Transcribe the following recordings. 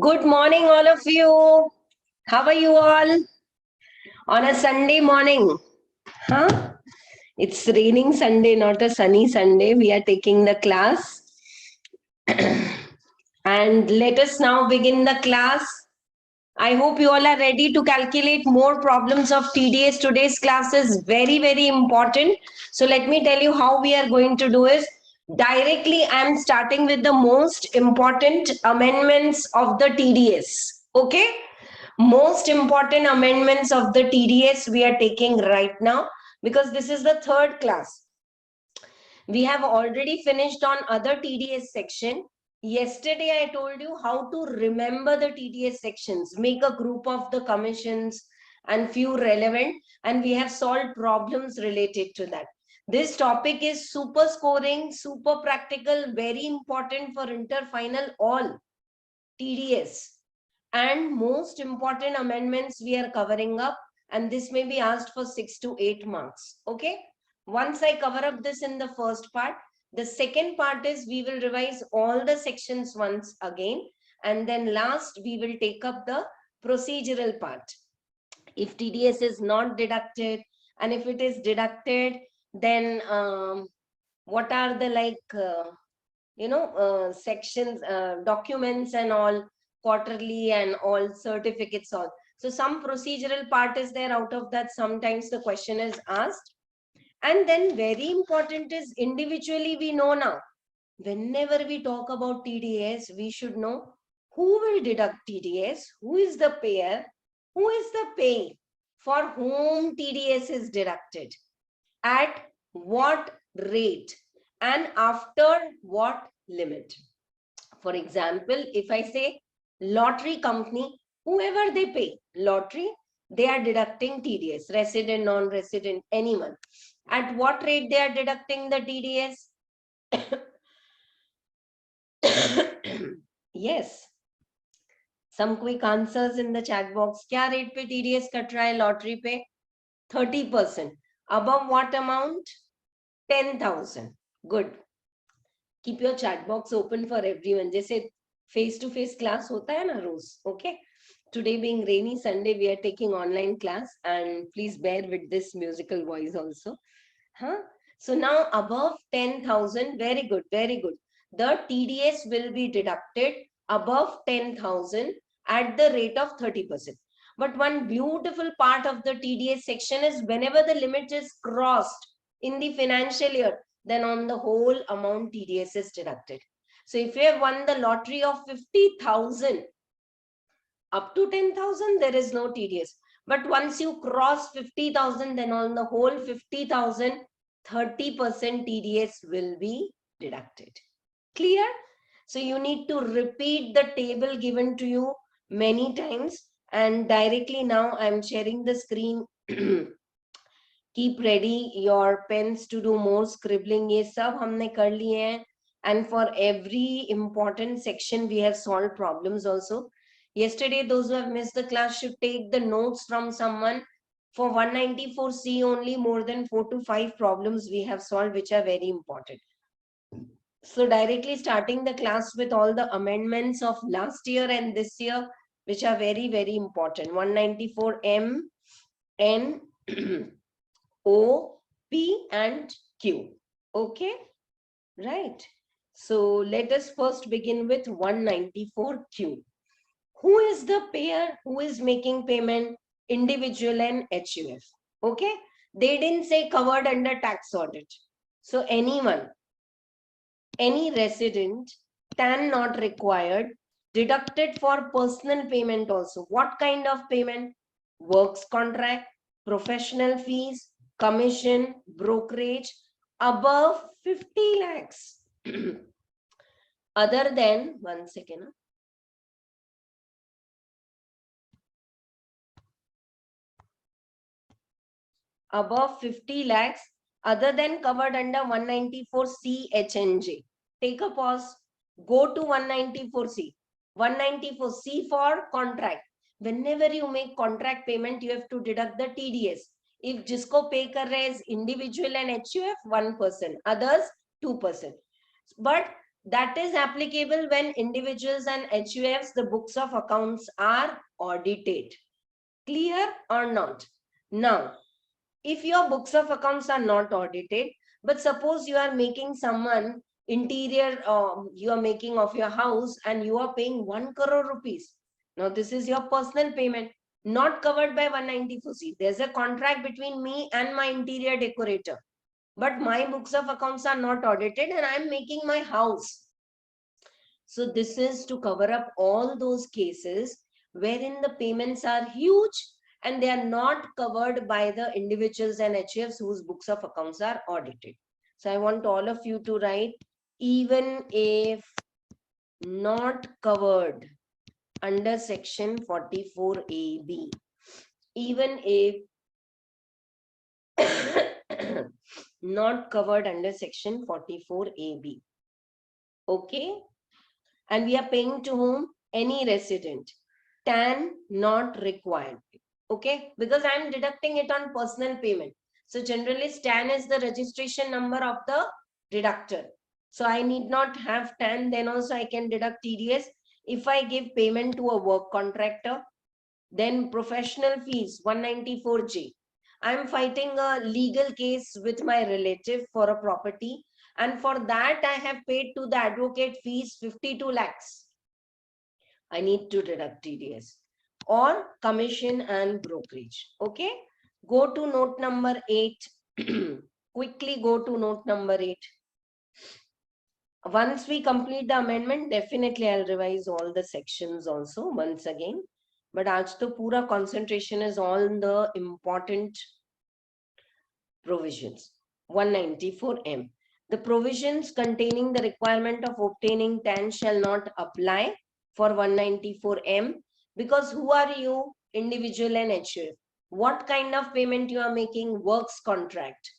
Good morning, all of you. How are you all on a Sunday morning? Huh? It's raining Sunday, not a sunny Sunday. We are taking the class. And let us now begin the class. I hope you all are ready to calculate more problems of TDS. Today's class is very, very important. So let me tell you how we are going to do is directly I am starting with the most important amendments of the TDS. Okay? Most important amendments of the TDS we are taking right now because this is the third class. We have already finished on other TDS section. Yesterday, I told you how to remember the TDS sections, make a group of the commissions and few relevant, and we have solved problems related to that. This topic is super scoring, super practical, very important for inter-final all TDS. And most important amendments we are covering up, and this may be asked for 6 to 8 marks. Okay. Once I cover up this in the first part, the second part is we will revise all the sections once again, and then last we will take up the procedural part. If TDS is not deducted, and if it is deducted, then what are the sections, documents and all, quarterly and all certificates all. So some procedural part is there. Out of that, sometimes the question is asked. And then very important is individually we know now, whenever we talk about TDS, we should know who will deduct TDS, who is the payer, who is the pay, for whom TDS is deducted, at what rate, and after what limit. For example, if I say lottery company, whoever they pay, lottery, they are deducting TDS, resident, non-resident, anyone. At what rate they are deducting the TDS? Yes. Some quick answers in the chat box. क्या rate पे TDS cut रहा है lottery पे? 30%. Above what amount? 10,000. Good. Keep your chat box open for everyone. जैसे face-to-face class होता है ना रोज. Okay. Today being rainy Sunday, we are taking online class, and please bear with this musical voice also. Huh? So now above 10,000, very good, very good. The TDS will be deducted above 10,000 at the rate of 30%. But one beautiful part of the TDS section is whenever the limit is crossed in the financial year, then on the whole amount TDS is deducted. So if you have won the lottery of 50,000, up to 10,000, there is no TDS. But once you cross 50,000, then on the whole 50,000, 30% TDS will be deducted. Clear? So you need to repeat the table given to you many times, and directly now I'm sharing the screen. Keep ready your pens to do more scribbling. ये सब हमने कर लिए हैं, and for every important section we have solved problems also. Yesterday, those who have missed the class should take the notes from someone. For 194C only, more than 4 to 5 problems we have solved, which are very important. So directly starting the class with all the amendments of last year and this year, which are very, very important. 194M, N, O, P, and Q. Okay, right. So let us first begin with 194Q. Who is the payer? Who is making payment? Individual and HUF. Okay. They didn't say covered under tax audit. So anyone, any resident, TAN not required, deducted for personal payment also. What kind of payment? Works contract, professional fees, commission, brokerage, above 50 lakhs. Other than, one second. above 50 lakhs other than covered under 194C HNJ. Take a pause. Go to 194C. 194C for contract. Whenever you make contract payment, you have to deduct the TDS. If जिसको pay कर रहे is individual and HUF, 1%. Others, 2%. But that is applicable when individuals and HUFs, the books of accounts are audited. Clear or not? Now, if your books of accounts are not audited, but suppose you are making someone interior, you are making of your house and you are paying 1 crore rupees. Now, this is your personal payment, not covered by 194C. There's a contract between me and my interior decorator, but my books of accounts are not audited and I'm making my house. So this is to cover up all those cases wherein the payments are huge and they are not covered by the individuals and HFs whose books of accounts are audited. So I want all of you to write, even if not covered under section 44AB, even if not covered under section 44AB. Okay? And we are paying to whom? Any resident. TAN not required. Okay, because I am deducting it on personal payment. So generally TAN is the registration number of the deductor. So I need not have TAN, then also I can deduct TDS. If I give payment to a work contractor, then professional fees 194J. I am fighting a legal case with my relative for a property, and for that I have paid to the advocate fees 52 lakhs. I need to deduct TDS or commission and brokerage. Okay, go to note number 8. Quickly go to note number 8. Once we complete the amendment, definitely I'll revise all the sections also once again. But aaj to pura concentration is on the important provisions. 194M. The provisions containing the requirement of obtaining TAN shall not apply for 194M, because who are you? Individual and HUF. What kind of payment you are making? Works contract,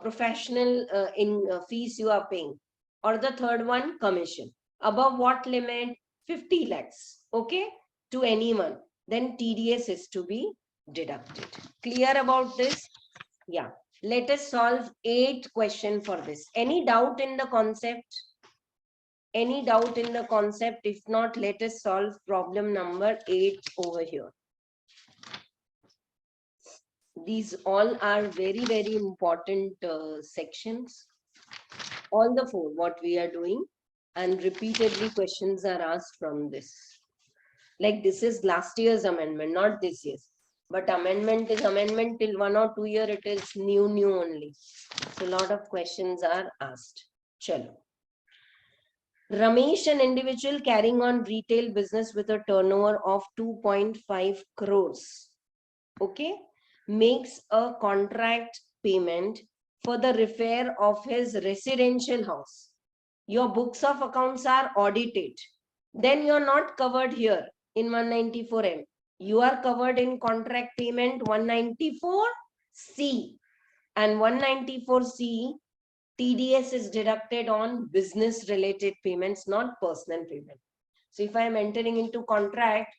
professional fees you are paying, or the third one, commission. Above what limit? 50 lakhs. Okay, to anyone. Then TDS is to be deducted. Clear about this? Yeah. Let us solve 8 questions for this. Any doubt in the concept? Any doubt in the concept? If not, let us solve problem number 8 over here. These all are very, very important sections. All the 4, what we are doing, and repeatedly questions are asked from this. Like this is last year's amendment, not this year's. But amendment is amendment till 1 or 2 year, it is new only. So a lot of questions are asked. Chalo. Ramesh, an individual carrying on retail business with a turnover of 2.5 crores, okay, makes a contract payment for the repair of his residential house. Your books of accounts are audited. Then you are not covered here in 194M. You are covered in contract payment 194C, and 194C TDS is deducted on business related payments, not personal payment. So if I am entering into contract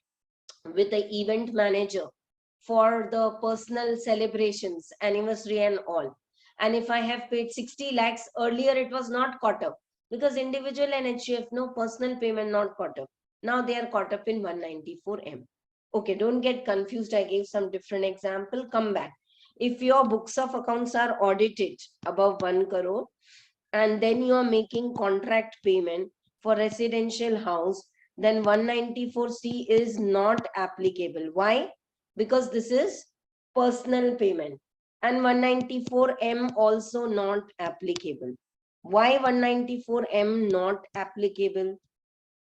with the event manager for the personal celebrations, anniversary and all, and if I have paid 60 lakhs, earlier it was not caught up because individual and HUF, no personal payment not caught up. Now they are caught up in 194M. Okay, don't get confused. I gave some different example. Come back. If your books of accounts are audited above 1 crore and then you are making contract payment for residential house, then 194C is not applicable. Why? Because this is personal payment, and 194M also not applicable. Why 194M not applicable?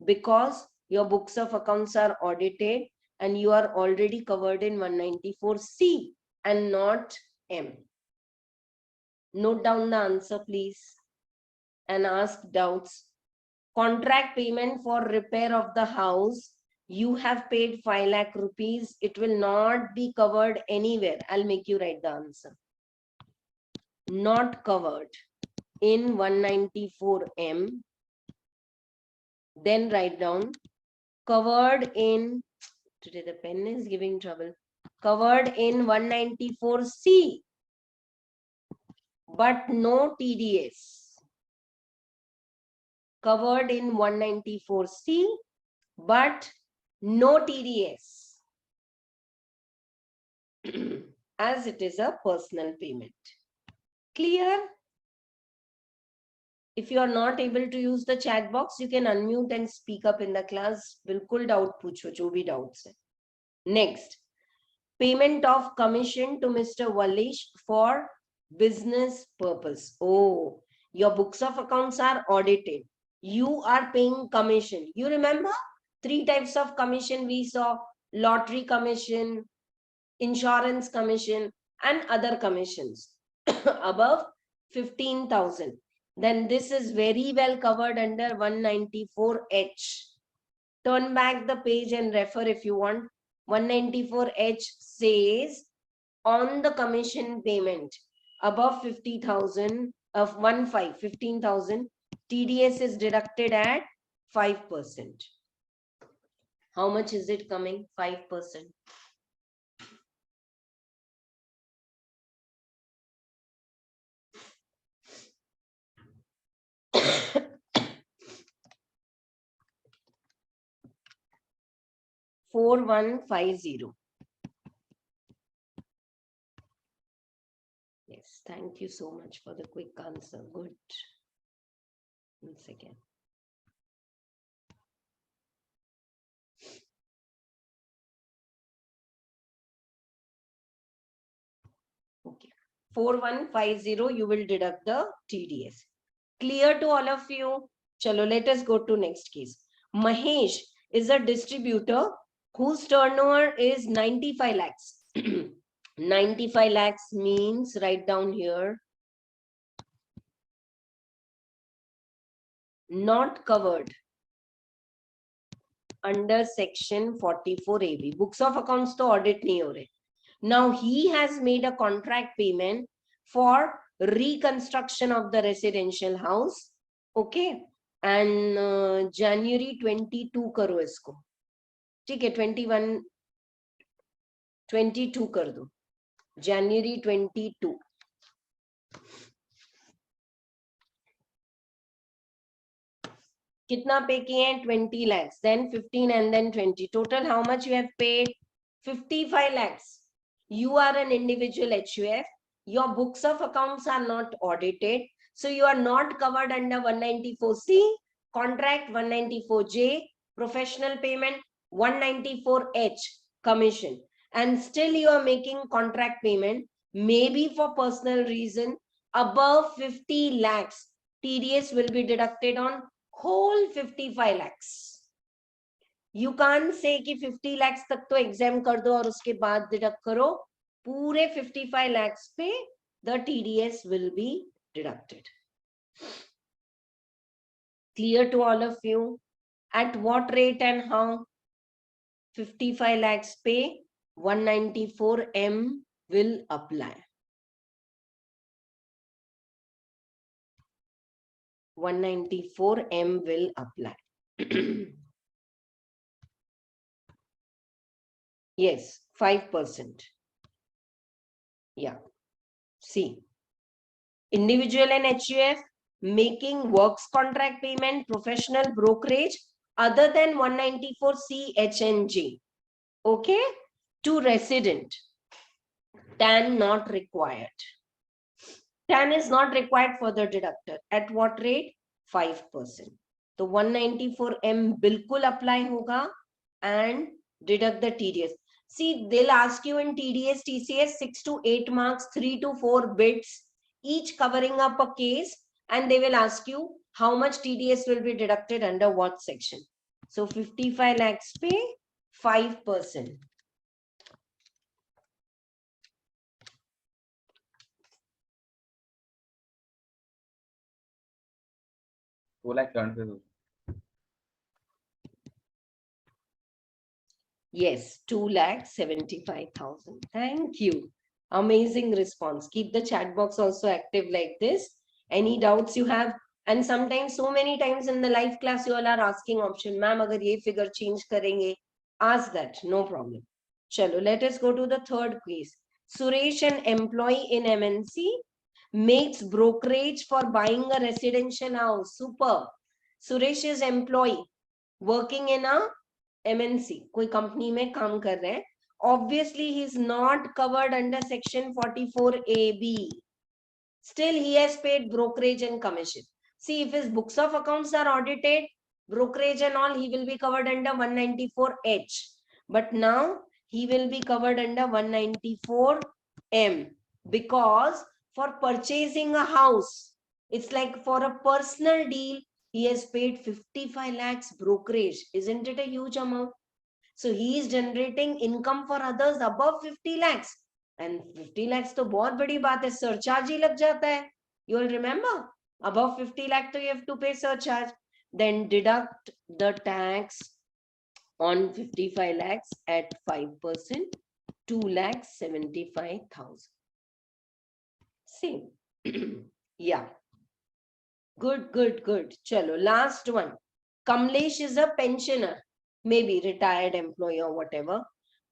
Because your books of accounts are audited and you are already covered in 194C and not M. Note down the answer, please, and ask doubts. Contract payment for repair of the house, you have paid 5 lakh rupees. It will not be covered anywhere. I'll make you write the answer. not covered in 194M, then write down covered in, today the pen is giving trouble, covered in 194C, but no TDS. Covered in 194C, but no TDS, as it is a personal payment. Clear? If you are not able to use the chat box, you can unmute and speak up in the class. बिल्कुल doubt पूछो, जो भी doubts है. Next, payment of commission to Mr. Wallish for business purpose. Oh, your books of accounts are audited. You are paying commission. You remember 3 types of commission we saw: lottery commission, insurance commission, and other commissions above 15,000. Then this is very well covered under 194H. Turn back the page and refer if you want. 194H says on the commission payment above 50,000 of 15,000, TDS is deducted at 5%. How much is it coming? 5%. $4150. Yes, thank you so much for the quick answer. Good. 1 second. Okay. 4150, you will deduct the TDS. Clear to all of you? Chalo, let us go to next case. Mahesh is a distributor whose turnover is 95 lakhs. 95 lakhs means, write down here, not covered under section 44 AB. Books of accounts to audit nahi ho rahe. Now he has made a contract payment for reconstruction of the residential house. Okay. And January 22 करो इसको. ठीक है, 21 22 कर दो. January 22. कितना पे किए हैं? 20 lakhs, then 15 and then 20. Total how much you have paid? 55 lakhs. You are an individual HUF. Your books of accounts are not audited. So you are not covered under 194C, contract 194J, professional payment 194H, commission. And still you are making contract payment, maybe for personal reason, above 50 lakhs. TDS will be deducted on whole 55 lakhs. You can't say कि 50 lakhs तक तो exempt कर दो और उसके बाद deduct करो. पूरे 55 lakhs पे the TDS will be deducted. Clear to all of you? At what rate and how? 55 lakhs पे 194M will apply. 194M will apply. Yes, 5%. Yeah. See, individual and HUF making works contract payment, professional brokerage other than 194C, H and J. Okay. To resident, TAN not required. TAN is not required for the deductor. At what rate? 5%. So 194M bilkul apply hoga and deduct the TDS. See, they'll ask you in TDS, TCS 6 to 8 marks, 3 to 4 bits, each covering up a case, and they will ask you how much TDS will be deducted under what section. So 55 lakhs pay 5%. Yes, 2,75,000. Thank you. Amazing response. Keep the chat box also active like this. Any doubts you have? And sometimes, so many times in the live class, you all are asking option, ma'am, agar ye figure change karenge, ask that, no problem. Chalo, let us go to the third quiz. Suresh, an employee in MNC, makes brokerage for buying a residential house. Super. Suresh is employee working in a MNC, कोई company में काम कर रहे हैं. Obviously, he is not covered under section 44AB. Still, he has paid brokerage and commission. See, if his books of accounts are audited, brokerage and all, he will be covered under 194H. But now, he will be covered under 194M. Because for purchasing a house, it's like for a personal deal, he has paid 55 lakhs brokerage. Isn't it a huge amount? So he is generating income for others above 50 lakhs. And 50 lakhs तो बहुत बड़ी बात है, surcharge ही लग जाता है. You will remember, above 50 lakh, you have to pay surcharge. Then deduct the tax on 55 lakhs at 5%, 2,75,000. Same. Yeah. Good. Chalo, last one. Kamlesh is a pensioner, maybe retired employee or whatever.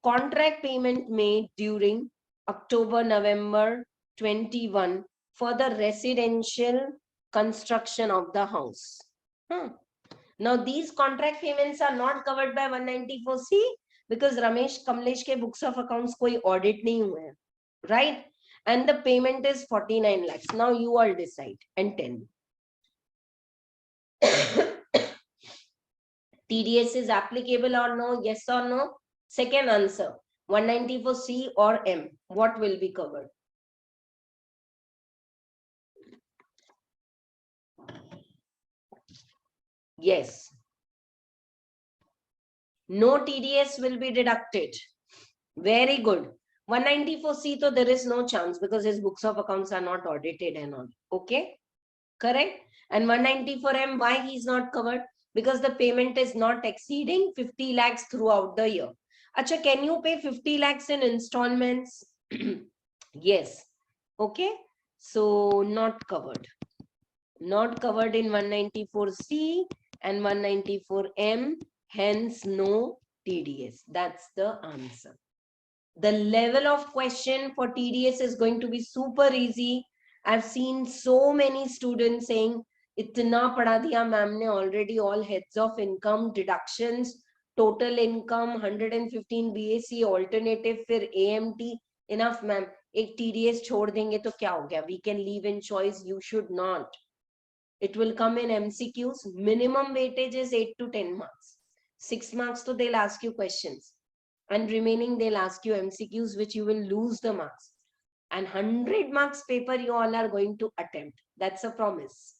Contract payment made during October, November 21 for the residential construction of the house. Now, these contract payments are not covered by 194C because Ramesh Kamlesh ke books of accounts koi audit nahi hua hai, right? And the payment is 49 lakhs. Now, you all decide and tell me. TDS is applicable or no? Yes or no? Second answer, 194C or M. What will be covered? Yes. No TDS will be deducted. Very good. 194C, so there is no chance because his books of accounts are not audited and all. Okay? Correct? And 194M, why he is not covered? Because the payment is not exceeding 50 lakhs throughout the year. Acha, can you pay 50 lakhs in installments? Yes. Okay. So not covered. Not covered in 194C and 194M. Hence no TDS. That's the answer. The level of question for TDS is going to be super easy. I've seen so many students saying, itna padha diya ma'am ne already, all heads of income, deductions, total income, 115 BAC, alternative, फिर AMT. Enough ma'am, एक TDS छोड़ देंगे तो क्या हो गया? We can leave in choice. You should not. It will come in MCQs. Minimum weightage is 8 to 10 marks. 6 marks, so they'll ask you questions. And remaining, they'll ask you MCQs, which you will lose the marks. And 100 marks paper you all are going to attempt. That's a promise.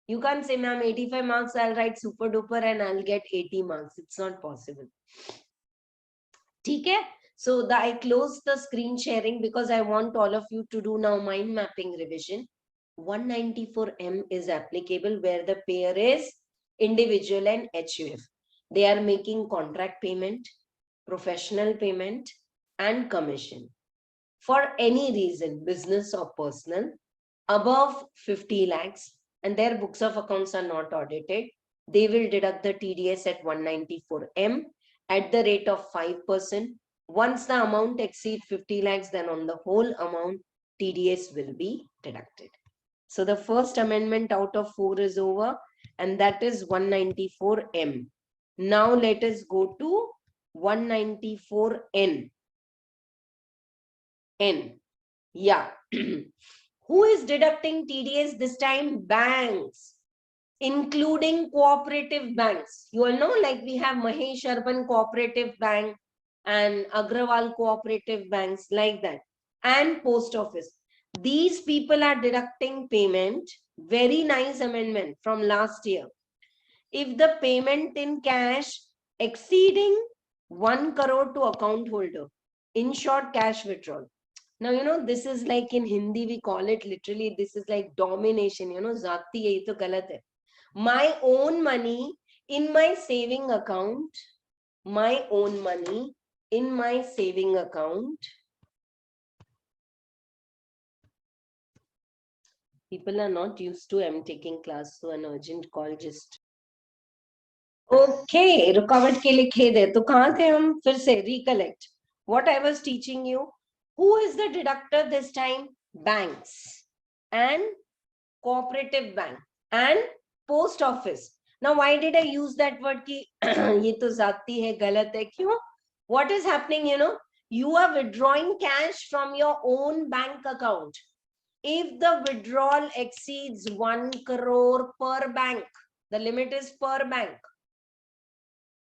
You can't say, ma'am, 85 marks, I'll write super duper and I'll get 80 marks. It's not possible. Okay? So I close the screen sharing because I want all of you to do now mind mapping revision. 194M is applicable where the payer is individual and HUF. They are making contract payment, professional payment, and commission. For any reason, business or personal, above 50 lakhs, and their books of accounts are not audited, they will deduct the TDS at 194M at the rate of 5%. Once the amount exceeds 50 lakhs, then on the whole amount, TDS will be deducted. So the first amendment out of 4 is over, and that is 194M. Now let us go to 194N. N. Yeah. Who is deducting TDS this time? Banks, including cooperative banks. You all know, like we have Mahesh Urban Cooperative Bank and Agrawal Cooperative Banks, like that, and Post Office. These people are deducting payment. Very nice amendment from last year. If the payment in cash exceeding 1 crore to account holder, in short, cash withdrawal. Now, you know, this is like in Hindi, we call it literally, this is like domination, you know, Zati yehi to galat hai. My own money in my saving account, my own money in my saving account People are not used to I'm taking class, so an urgent call just. Okay, रुकावट के लिए खेद है. तो कहाँ थे हम? फिर से recollect. What I was teaching you. Who is the deductor this time? Banks and cooperative bank and post office. Now, why did I use that word ki ye to zati hai, galat hai? Kyun? What is happening, you are withdrawing cash from your own bank account. If the withdrawal exceeds 1 crore per bank, the limit is per bank.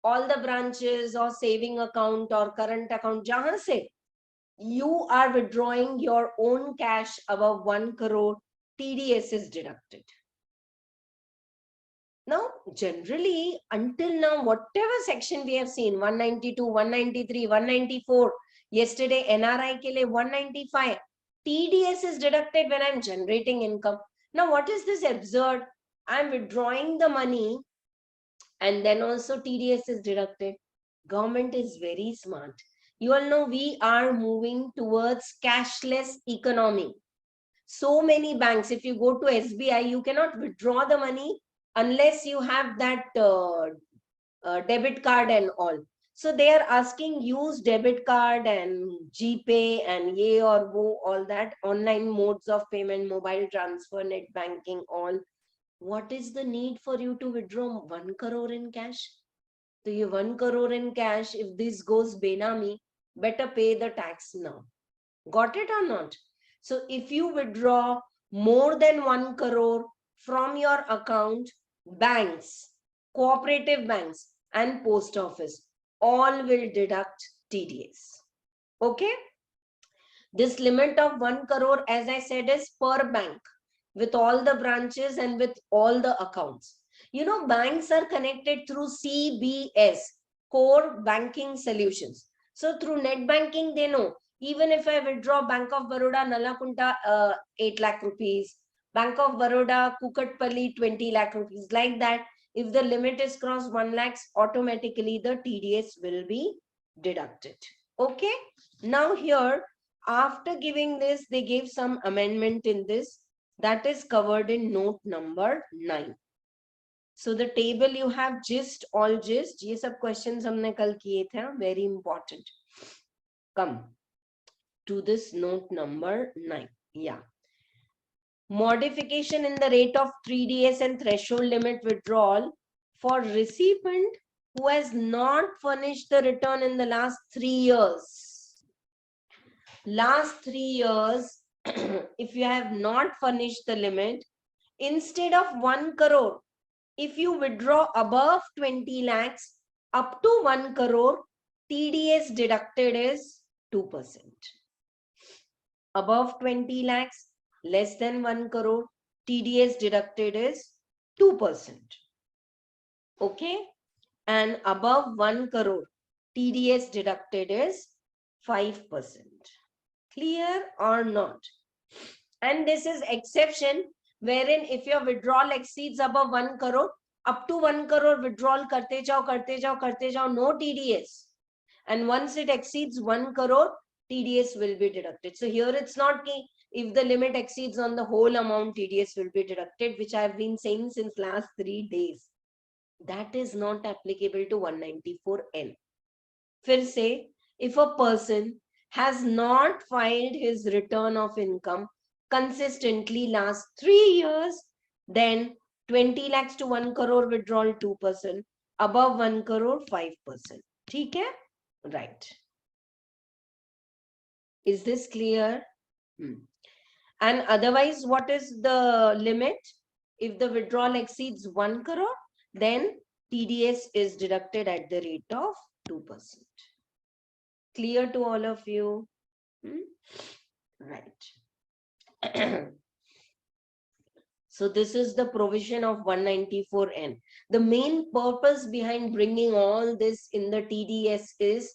All the branches or saving account or current account, jahan se you are withdrawing your own cash above 1 crore, TDS is deducted. Now, generally, until now, whatever section we have seen, 192, 193, 194, yesterday NRI ke liye 195, TDS is deducted when I'm generating income. Now, what is this absurd? I'm withdrawing the money and then also TDS is deducted. Government is very smart. You all know we are moving towards cashless economy. So many banks, if you go to SBI, you cannot withdraw the money unless you have that debit card and all. So they are asking use debit card and GPay and ye or wo, all that online modes of payment, mobile transfer, net banking, all. What is the need for you to withdraw 1 crore in cash? So you 1 crore in cash, if this goes benami, better pay the tax now. Got it or not? So if you withdraw more than 1 crore from your account, banks, cooperative banks and post office all will deduct TDS. Okay? This limit of 1 crore, as I said, is per bank with all the branches and with all the accounts. Banks are connected through CBS, Core Banking Solutions. So through net banking, they know even if I withdraw Bank of Baroda, Nalakunta, 8 lakh rupees, Bank of Baroda, Kukatpalli, 20 lakh rupees, like that. If the limit is crossed 1 lakh, automatically the TDS will be deducted. Okay. Now here, after giving this, they gave some amendment in this that is covered in note number 9. So the table you have gist, all gist, ये सब questions हमने कल किए थे, very important. Come to this note number 9. Yeah. Modification in the rate of 3DS and threshold limit withdrawal for recipient who has not furnished the return in the last 3 years. Last 3 years, if you have not furnished the limit, instead of 1 crore, if you withdraw above 20 lakhs up to 1 crore, TDS deducted is 2%. Above 20 lakhs, less than 1 crore, TDS deducted is 2%. Okay? And above 1 crore, TDS deducted is 5%. Clear or not? And this is exception wherein if your withdrawal exceeds above 1 crore, up to 1 crore withdrawal karte jao, no TDS. And once it exceeds 1 crore, TDS will be deducted. So here it's not key. If the limit exceeds on the whole amount, TDS will be deducted, which I've been saying since last 3 days. That is not applicable to 194N. Fir say, if a person has not filed his return of income consistently last 3 years, then 20 lakhs to 1 crore withdrawal 2%, above 1 crore 5%. Okay? Right. Is this clear? And otherwise, what is the limit? If the withdrawal exceeds 1 crore, then TDS is deducted at the rate of 2%. Clear to all of you? Right. So this is the provision of 194N. The main purpose behind bringing all this in the TDS is,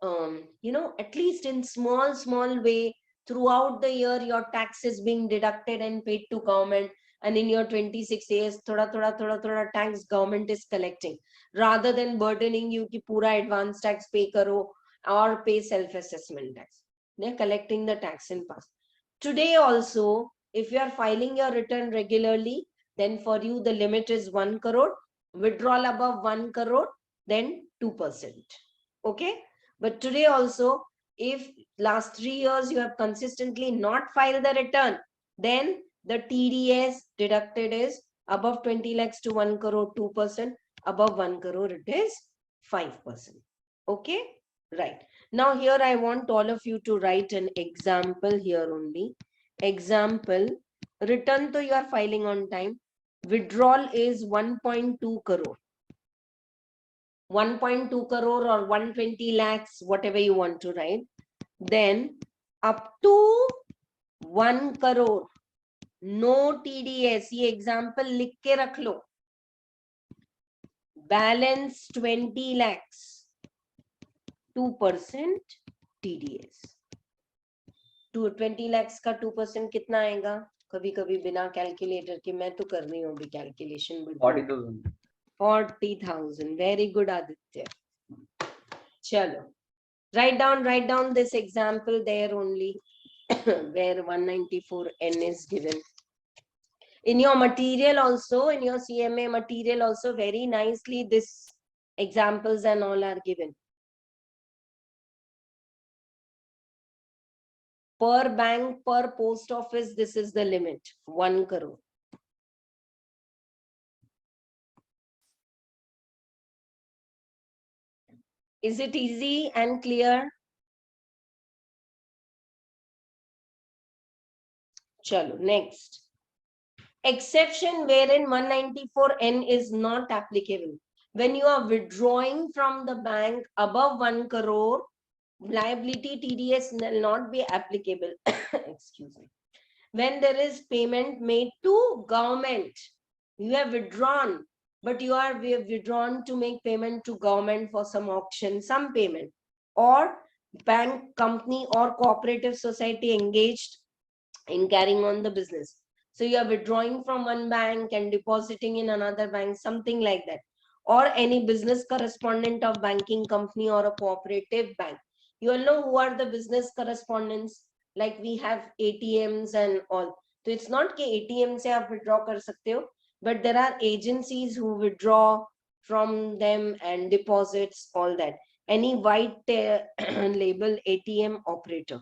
at least in small way, throughout the year, your tax is being deducted and paid to government. And in your 26 years, thoda tax government is collecting. Rather than burdening you ki pura advance tax pay karo or pay self-assessment tax. They're collecting the tax in past. Today also, If you are filing your return regularly, then for you the limit is 1 crore. Withdrawal above 1 crore, then 2%. Okay. But today also, if last 3 years you have consistently not filed the return, then the TDS deducted is above 20 lakhs to 1 crore 2%, above 1 crore it is 5%. Okay, right. Now here I want all of you to write an example here only. Example, return to you are filing on time. Withdrawal is 1.2 crore. 1.2 crore or 120 lakhs, whatever you want to write. Then up to 1 crore. No TDS. ये example लिख के रख लो. Balance 20 lakhs. 2% TDS. 20 lakhs का 2% कितना आएगा? कभी कभी बिना कैलकुलेटर के, मैं तो कर रही हूँ अभी calculation. 40,000. 40,000. Very good, Aditya. Chalo. Write down this example there only where 194N is given. In your material also, in your CMA material also, very nicely this examples and all are given. Per bank, per post office, this is the limit, 1 crore. Is it easy and clear? Chalo, next. Exception wherein 194N is not applicable. When you are withdrawing from the bank above 1 crore, liability TDS will not be applicable. Excuse me. When there is payment made to government, you have withdrawn, but we have withdrawn to make payment to government for some auction, some payment, or bank, company or cooperative society engaged in carrying on the business. So you are withdrawing from one bank and depositing in another bank, something like that, or any business correspondent of banking company or a cooperative bank. You all know who are the business correspondents, like we have ATMs and all. So it's not कि ATM से आप withdraw कर सकते हो, but there are agencies who withdraw from them and deposits, all that. Any white label ATM operator.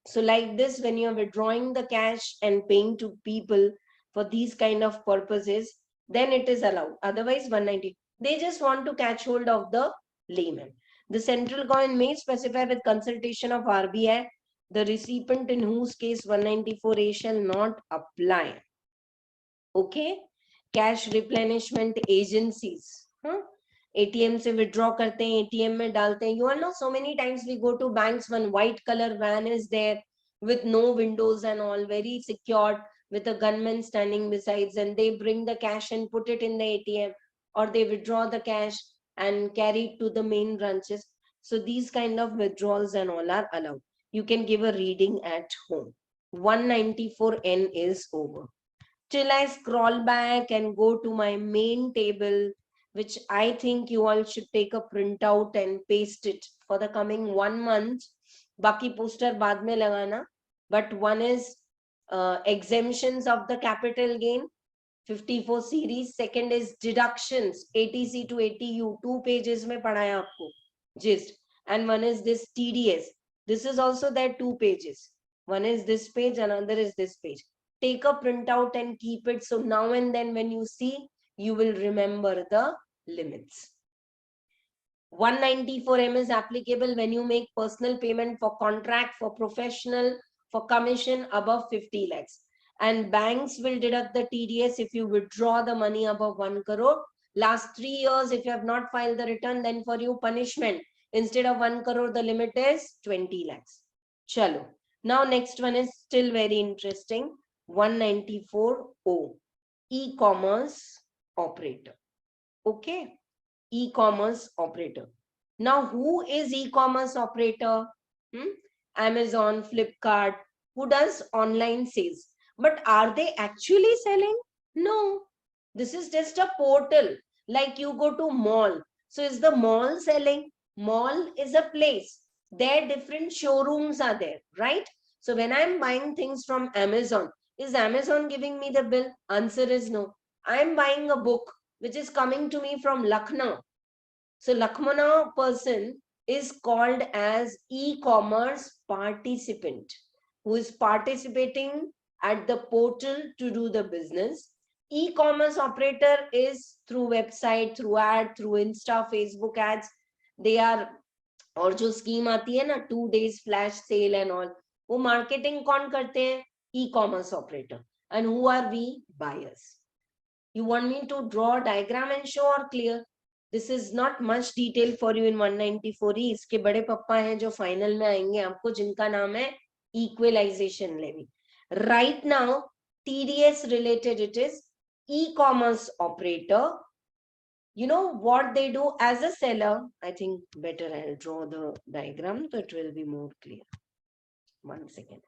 So like this, when you're withdrawing the cash and paying to people for these kind of purposes, then it is allowed. Otherwise, 190. They just want to catch hold of the layman. The central government may specify with consultation of RBI the recipient in whose case 194A shall not apply. Okay? Cash replenishment agencies. ATM से withdraw करते हैं, ATM में डालते हैं. You all know so many times we go to banks, one white color van is there with no windows and all, very secured, with a gunman standing besides, and they bring the cash and put it in the ATM, or they withdraw the cash and carry it to the main branches. So these kind of withdrawals and all are allowed. You can give a reading at home. 194N is over. Till I scroll back and go to my main table, which I think you all should take a printout and paste it for the coming 1 month. Baki poster baad mein lagana. But one is exemptions of the capital gain, 54 series. Second is deductions, ATC to ATU, 2 pages mein padhaya aapko, gist. And one is this TDS. This is also there, 2 pages. One is this page, another is this page. Take a printout and keep it. So now and then when you see, you will remember the limits. 194M is applicable when you make personal payment for contract, for professional, for commission above 50 lakhs. And banks will deduct the TDS if you withdraw the money above 1 crore. Last 3 years, if you have not filed the return, then for you punishment. Instead of 1 crore, the limit is 20 lakhs. Chalo. Now next one is still very interesting. 194O, e-commerce operator. Okay, e-commerce operator. Now who is e-commerce operator? Amazon, Flipkart, who does online sales. But are they actually selling? No, this is just a portal. Like you go to mall. So is the mall selling? Mall is a place. There different showrooms are there, right? So when I'm buying things from Amazon, Is Amazon giving me the bill? Answer is no. I'm buying a book which is coming to me from Lucknow. So Lucknow person is called as e-commerce participant, who is participating at the portal to do the business. E-commerce operator is through website, through ad, through Insta, Facebook ads. They are, और जो scheme आती है ना 2 days flash sale and all, वो marketing कौन करते हैं? E-commerce operator. And who are we? Buyers. You want me to draw a diagram and show or clear? This is not much detail for you in 194E. इसके बड़े पप्पा हैं जो final में आएंगे आपको, जिनका नाम है equalization levy. Right now, TDS related it is e-commerce operator. You know what they do as a seller? I think better I'll draw the diagram so it will be more clear. 1 second.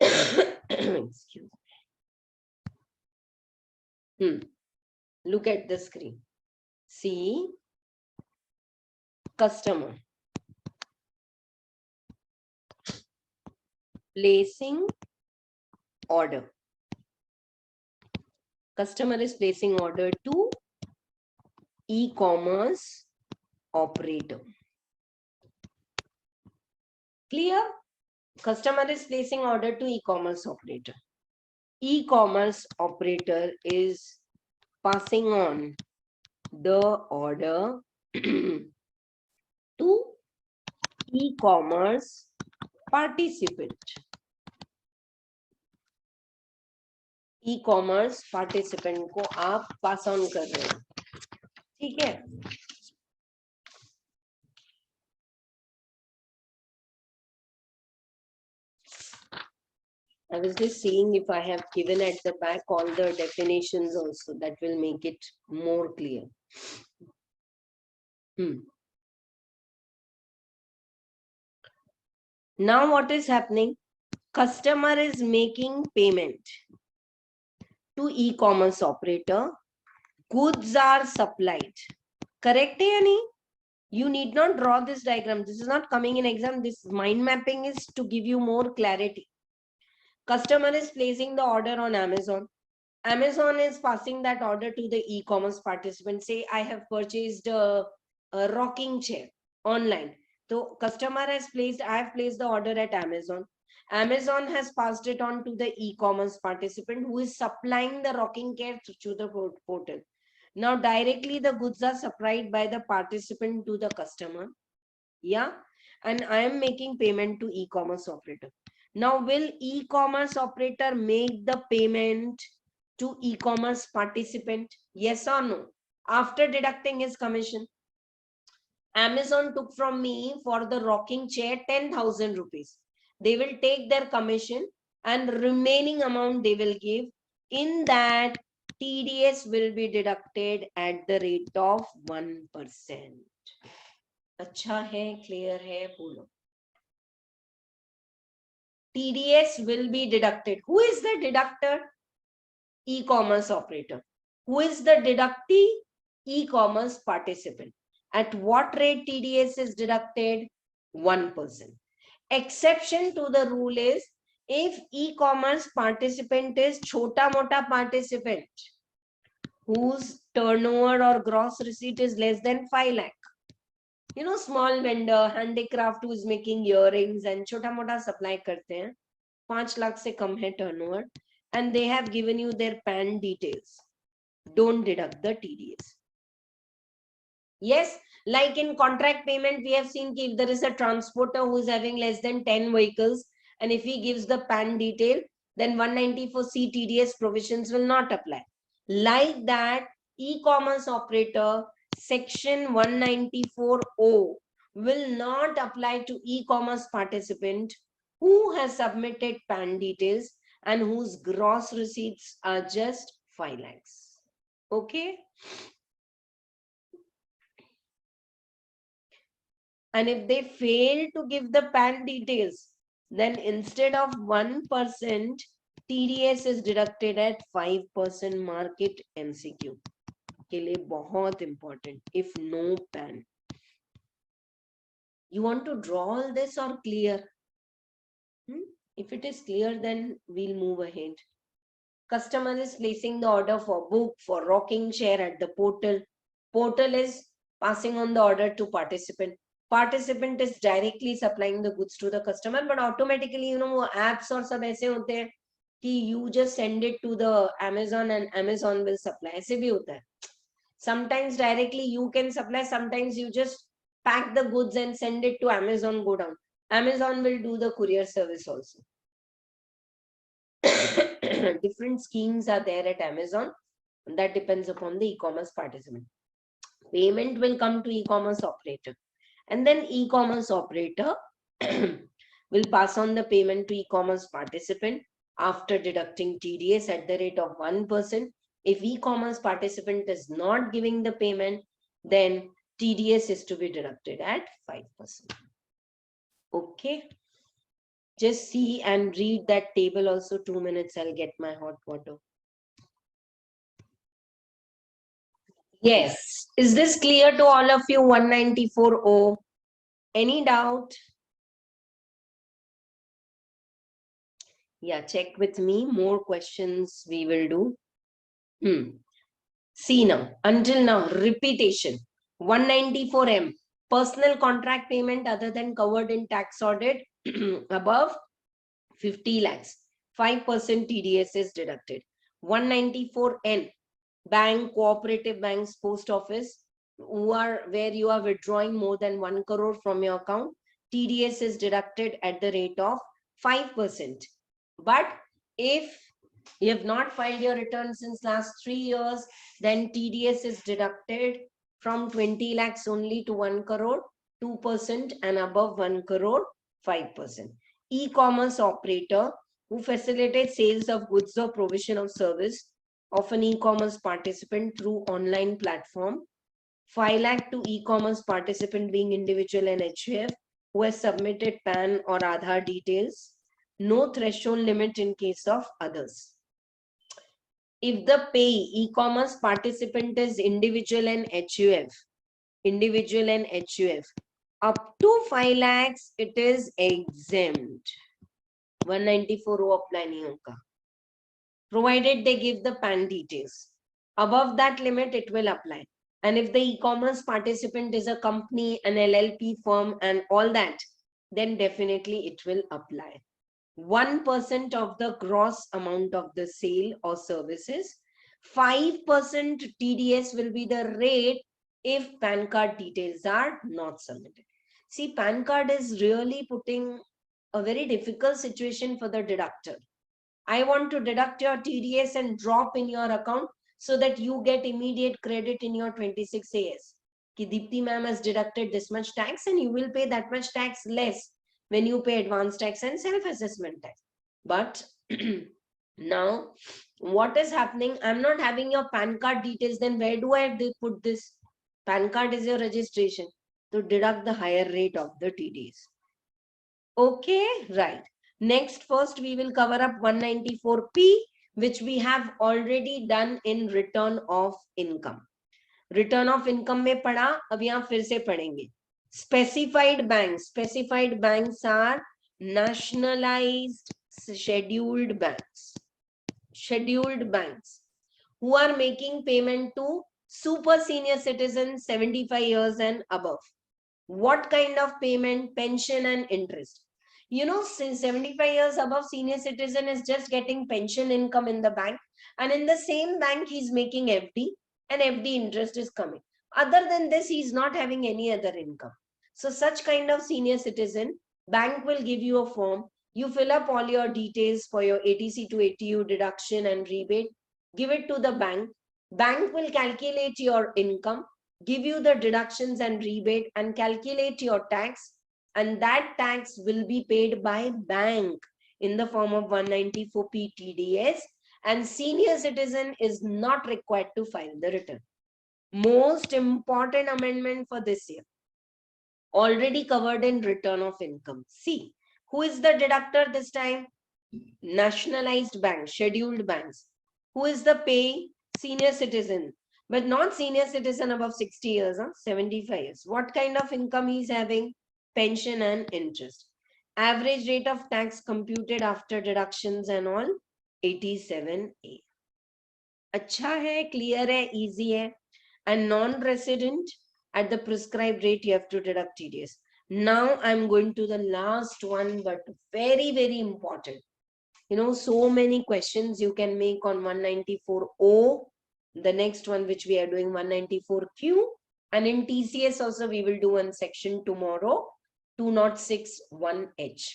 Excuse me. Look at the screen. See, customer placing order. Customer is placing order to e-commerce operator. Clear? Customer is placing order to e-commerce operator. E-commerce operator is passing on the order to e-commerce participant. E-commerce participant को आप pass on कर रहे हैं, ठीक है? I was just seeing if I have given at the back all the definitions also, that will make it more clear. Now what is happening? Customer is making payment to e-commerce operator. Goods are supplied. Correct hai ya nahi? You need not draw this diagram. This is not coming in exam. This mind mapping is to give you more clarity. Customer is placing the order on Amazon. Amazon is passing that order to the e-commerce participant. Say I have purchased a rocking chair online. So customer has placed, I have placed the order at Amazon. Amazon has passed it on to the e-commerce participant who is supplying the rocking chair to the portal. Now directly the goods are supplied by the participant to the customer. Yeah. And I am making payment to e-commerce operator. Now will e-commerce operator make the payment to e-commerce participant? Yes or no? After deducting his commission. Amazon took from me for the rocking chair 10,000 rupees. They will take their commission and remaining amount they will give. In that, TDS will be deducted at the rate of 1%. अच्छा है, clear है, बोलो. TDS will be deducted. Who is the deductor? E-commerce operator. Who is the deductee? E-commerce participant. At what rate TDS is deducted? 1%. Exception to the rule is if e-commerce participant is chota mota participant whose turnover or gross receipt is less than 5 lakh. You know, small vendor, handicraft who is making earrings and chota mota supply karte hain. 5 lakh se kam hai turnover and they have given you their PAN details. Don't deduct the TDS. Yes, like in contract payment, we have seen if there is a transporter who is having less than 10 vehicles and if he gives the PAN detail, then 194C TDS provisions will not apply. Like that, e-commerce operator section 194O will not apply to e-commerce participant who has submitted PAN details and whose gross receipts are just 5 lakhs. Okay. And if they fail to give the PAN details, then instead of 1%, TDS is deducted at 5%. Market MCQ. के लिए बहुत important. If no PAN. You want to draw all this or clear? If it is clear, then we'll move ahead. Customer is placing the order for book, for rocking chair at the portal. Portal is passing on the order to participant. Participant is directly supplying the goods to the customer, but automatically, apps or सब ऐसे होते हैं कि you just send it to the Amazon and Amazon will supply. ऐसे भी होता है. Sometimes directly you can supply, sometimes you just pack the goods and send it to Amazon, go down. Amazon will do the courier service also. Different schemes are there at Amazon. That depends upon the e-commerce participant. Payment will come to e-commerce operator, and then e-commerce operator will pass on the payment to e-commerce participant after deducting TDS at the rate of 1%. If e-commerce participant is not giving the payment, then TDS is to be deducted at 5%. Okay. Just see and read that table also. 2 minutes, I'll get my hot water. Yes. Is this clear to all of you? 194O. Any doubt? Yeah, check with me. More questions we will do. See now. Until now, repetition. 194M. Personal contract payment other than covered in tax audit above 50 lakhs. 5% TDS is deducted. 194N. Bank, cooperative banks, post office, where you are withdrawing more than 1 crore from your account, TDS is deducted at the rate of 5%. But if you have not filed your return since last 3 years, then TDS is deducted from 20 lakhs only to 1 crore, 2%, and above 1 crore, 5%. E-commerce operator who facilitates sales of goods or provision of service of an e-commerce participant through online platform. 5 lakh to e-commerce participant being individual and HUF who has submitted PAN or Aadhaar details. No threshold limit in case of others. If the payee e-commerce participant is individual and HUF, up to 5 lakhs, it is exempt. 194 apply nahi hoga, provided they give the PAN details. Above that limit, it will apply. And if the e-commerce participant is a company, an LLP firm, and all that, then definitely it will apply. 1% of the gross amount of the sale or services. 5% TDS will be the rate if PAN card details are not submitted. See, PAN card is really putting a very difficult situation for the deductor. I want to deduct your TDS and drop in your account so that you get immediate credit in your 26 AS. Ki Dipti ma'am has deducted this much tax and you will pay that much tax less when you pay advance tax and self-assessment tax. But now what is happening? I'm not having your PAN card details. Then where do I put this? PAN card is your registration to deduct the higher rate of the TDS. Okay, right. Next, first we will cover up 194P, which we have already done in return of income. Return of income में पढ़ा, अब यहाँ फिर से पढ़ेंगे. Specified banks are nationalized scheduled banks. Scheduled banks who are making payment to super senior citizens 75 years and above. What kind of payment? Pension and interest. You know, since 75 years above, senior citizen is just getting pension income in the bank, and in the same bank he's making FD, and FD interest is coming. Other than this, he's not having any other income. So such kind of senior citizen, bank will give you a form. You fill up all your details for your ATC to ATU deduction and rebate, give it to the bank. Bank will calculate your income, give you the deductions and rebate, and calculate your tax, and that tax will be paid by bank in the form of 194P TDS, and senior citizen is not required to file the return. Most important amendment for this year, already covered in return of income. See, who is the deductor this time? Nationalized banks, scheduled banks. Who is the pay? Senior citizen, but not senior citizen above 60 years, 75 years. What kind of income he is having? Pension and interest. Average rate of tax computed after deductions and all 87A. अच्छा है, clear है, easy है. And non-resident at the prescribed rate you have to deduct TDS. Now I'm going to the last one, but very, very important. You know, so many questions you can make on 194O. The next one which we are doing 194Q. And in TCS also we will do one section tomorrow, 2061H.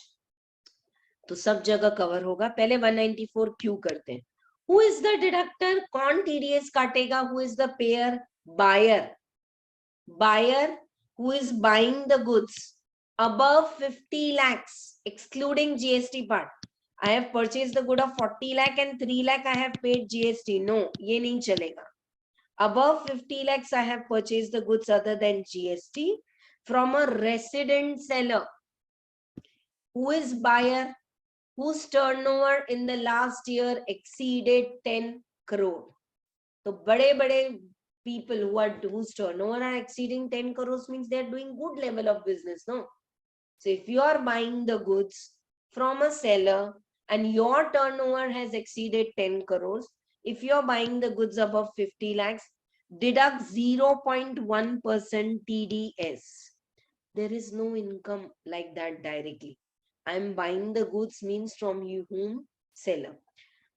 तो सब जगह cover होगा. पहले 194Q करते हैं. Who is the deductor? कौन TDS काटेगा? Who is the payer? Buyer. Buyer who is buying the goods above 50 lakhs, excluding GST part. I have purchased the good of 40 lakh and 3 lakh I have paid GST. No, ये नहीं चलेगा. Above 50 lakhs I have purchased the goods other than GST from a resident seller. Who is buyer? Whose turnover in the last year exceeded 10 crore. So bade people whose turnover are exceeding 10 crores means they are doing good level of business, no? So if you are buying the goods from a seller and your turnover has exceeded 10 crores, if you are buying the goods above 50 lakhs, deduct 0.1% TDS. There is no income like that directly. I'm buying the goods means from you whom? Seller.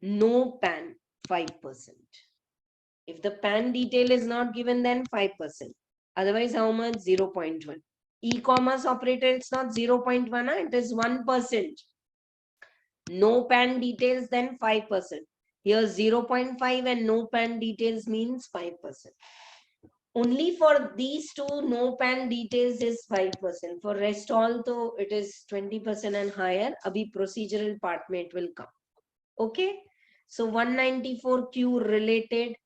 No PAN, 5%. If the PAN detail is not given, then 5%. Otherwise, how much? 0.1. E-commerce operator, it's not 0.1, it is 1%. No PAN details, then 5%. Here 0.5 and no PAN details means 5%. Only for these two, no PAN details is 5%. For rest all, though, it is 20% and higher. Abhi procedural part mein it will come. Okay. So 194Q related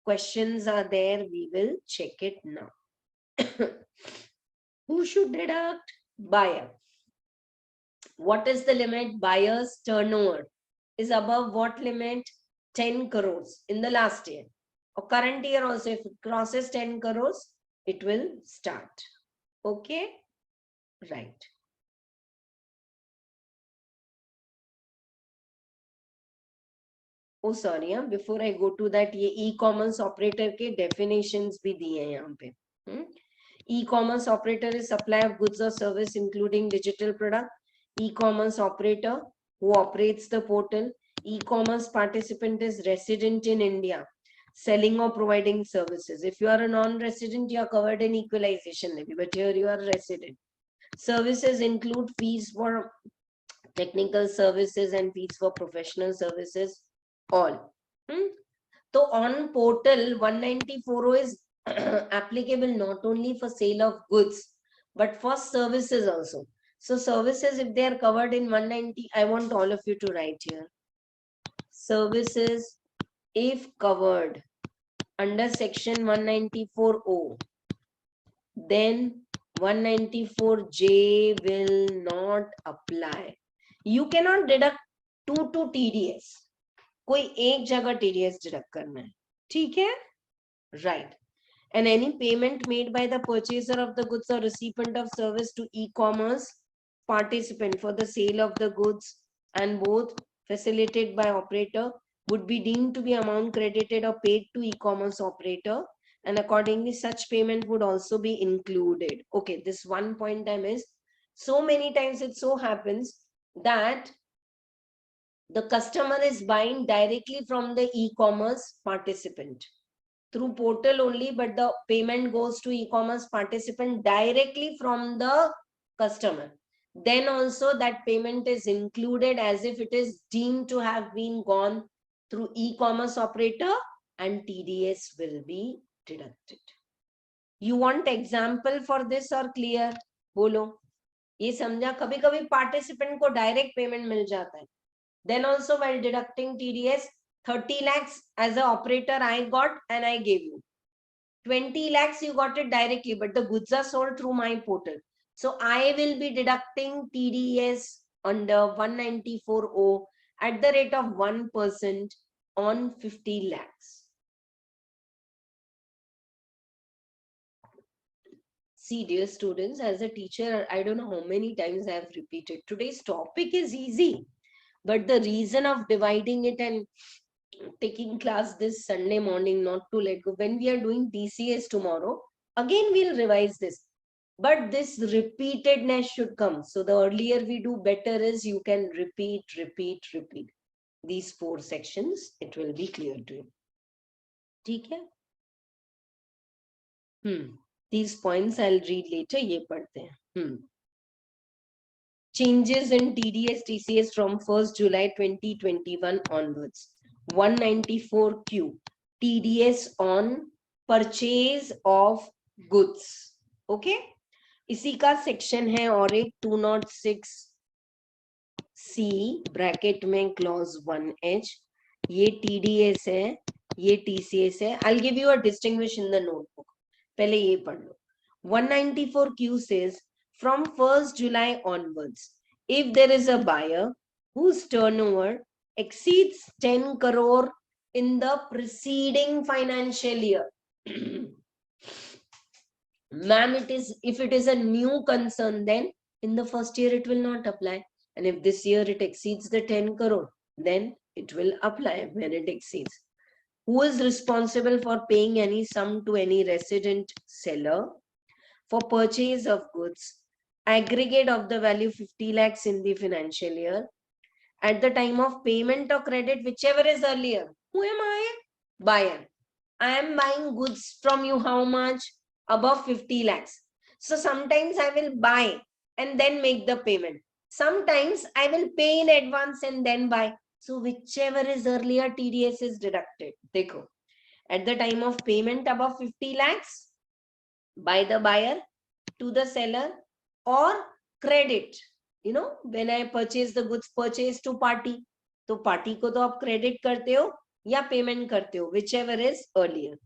questions are there. We will check it now. Who should deduct? Buyer. What is the limit? Buyer's turnover is above what limit? 10 crores in the last year. Or current year also, if it crosses 10 crores, it will start. Okay? Right. Oh, sorry, before I go to that, ये e-commerce operator के definitions भी दिए हैं यहाँ पे. E-commerce operator is supply of goods or service including digital product. E-commerce operator who operates the portal. E-commerce participant is resident in India, selling or providing services. If you are a non-resident, you are covered in equalization levy, but here you are resident. Services include fees for technical services and fees for professional services, all. So on portal 194 is applicable not only for sale of goods, but for services also. So services, if they are covered in 190, I want all of you to write here. Services, if covered under section 194O, then 194J will not apply. You cannot deduct 2 TDS. कोई एक जगह TDS deduct करना है. ठीक है? Right. And any payment made by the purchaser of the goods or recipient of service to e-commerce participant for the sale of the goods and both facilitated by operator would be deemed to be amount credited or paid to e-commerce operator, and accordingly such payment would also be included. Okay, this one point I missed. So many times it so happens that the customer is buying directly from the e-commerce participant through portal only, but the payment goes to e-commerce participant directly from the customer. Then also that payment is included as if it is deemed to have been gone through e-commerce operator, and TDS will be deducted. You want example for this or clear? बोलो. ये समझा? कभी कभी participant को direct payment मिल जाता है. Then also while deducting TDS, 30 lakhs as an operator I got and I gave you. 20 lakhs you got it directly, but the goods are sold through my portal. So I will be deducting TDS under 194O at the rate of 1% on 50 lakhs. See, dear students, as a teacher, I don't know how many times I have repeated. Today's topic is easy, but the reason of dividing it and taking class this Sunday morning, not to let go, when we are doing TCS tomorrow, again we'll revise this. But this repeatedness should come. So the earlier we do, better is you can repeat these 4 sections. It will be clear to you. Okay? These points I'll read later. ये पढ़ते हैं. Changes in TDS TCS from 1st July 2021 onwards. 194Q TDS on purchase of goods. Okay? इसी का section है और एक 206C bracket में clause 1H. ये TDS है, ये TCS है. I'll give you a distinguish in the notebook. पहले ये पढ़ लो. 194Q says from 1st July onwards, if there is a buyer whose turnover exceeds 10 crore in the preceding financial year, ma'am, if it is a new concern, then in the first year it will not apply. And if this year it exceeds the 10 crore, then it will apply when it exceeds. Who is responsible for paying any sum to any resident seller for purchase of goods, aggregate of the value 50 lakhs in the financial year, at the time of payment or credit, whichever is earlier? Who am I? Buyer. I am buying goods from you. How much? Above 50 lakhs. So sometimes I will buy and then make the payment. Sometimes I will pay in advance and then buy. So whichever is earlier, TDS is deducted. Dekho. At the time of payment above 50 lakhs, by the buyer to the seller, or credit. You know, when I purchase the goods, purchase to party. तो party को तो आप credit करते हो या payment करते हो, whichever is earlier.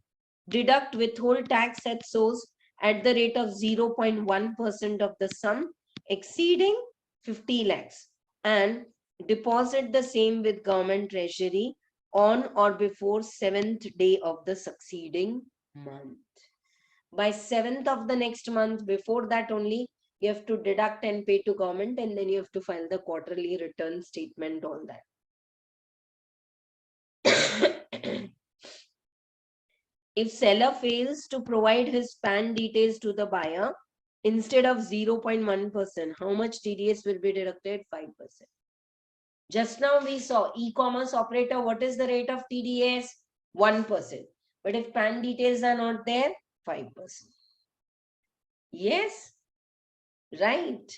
Deduct withhold tax at source at the rate of 0.1% of the sum exceeding 50 lakhs and deposit the same with government treasury on or before 7th day of the succeeding month. By 7th of the next month, before that only, you have to deduct and pay to government, and then you have to file the quarterly return statement, all that. If seller fails to provide his PAN details to the buyer, instead of 0.1%, how much TDS will be deducted? 5%. Just now we saw e-commerce operator, what is the rate of TDS? 1%. But if PAN details are not there, 5%. Yes, right.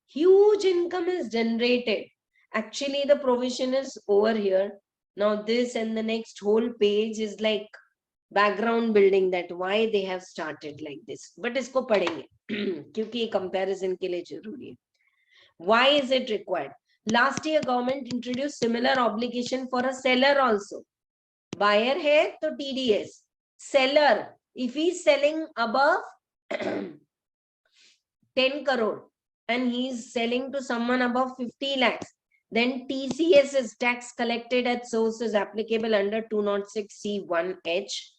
Huge income is generated. Actually, the provision is over here. Now this and the next whole page is like background building, that why they have started like this. But isko padhenge kyunki comparison ke liye zaruri hai. Why is it required? Last year government introduced similar obligation for a seller also. Buyer hai to TDS. Seller, if he is selling above 10 crore and he is selling to someone above 50 lakhs, then TCS is tax collected at source is applicable under 206C1H.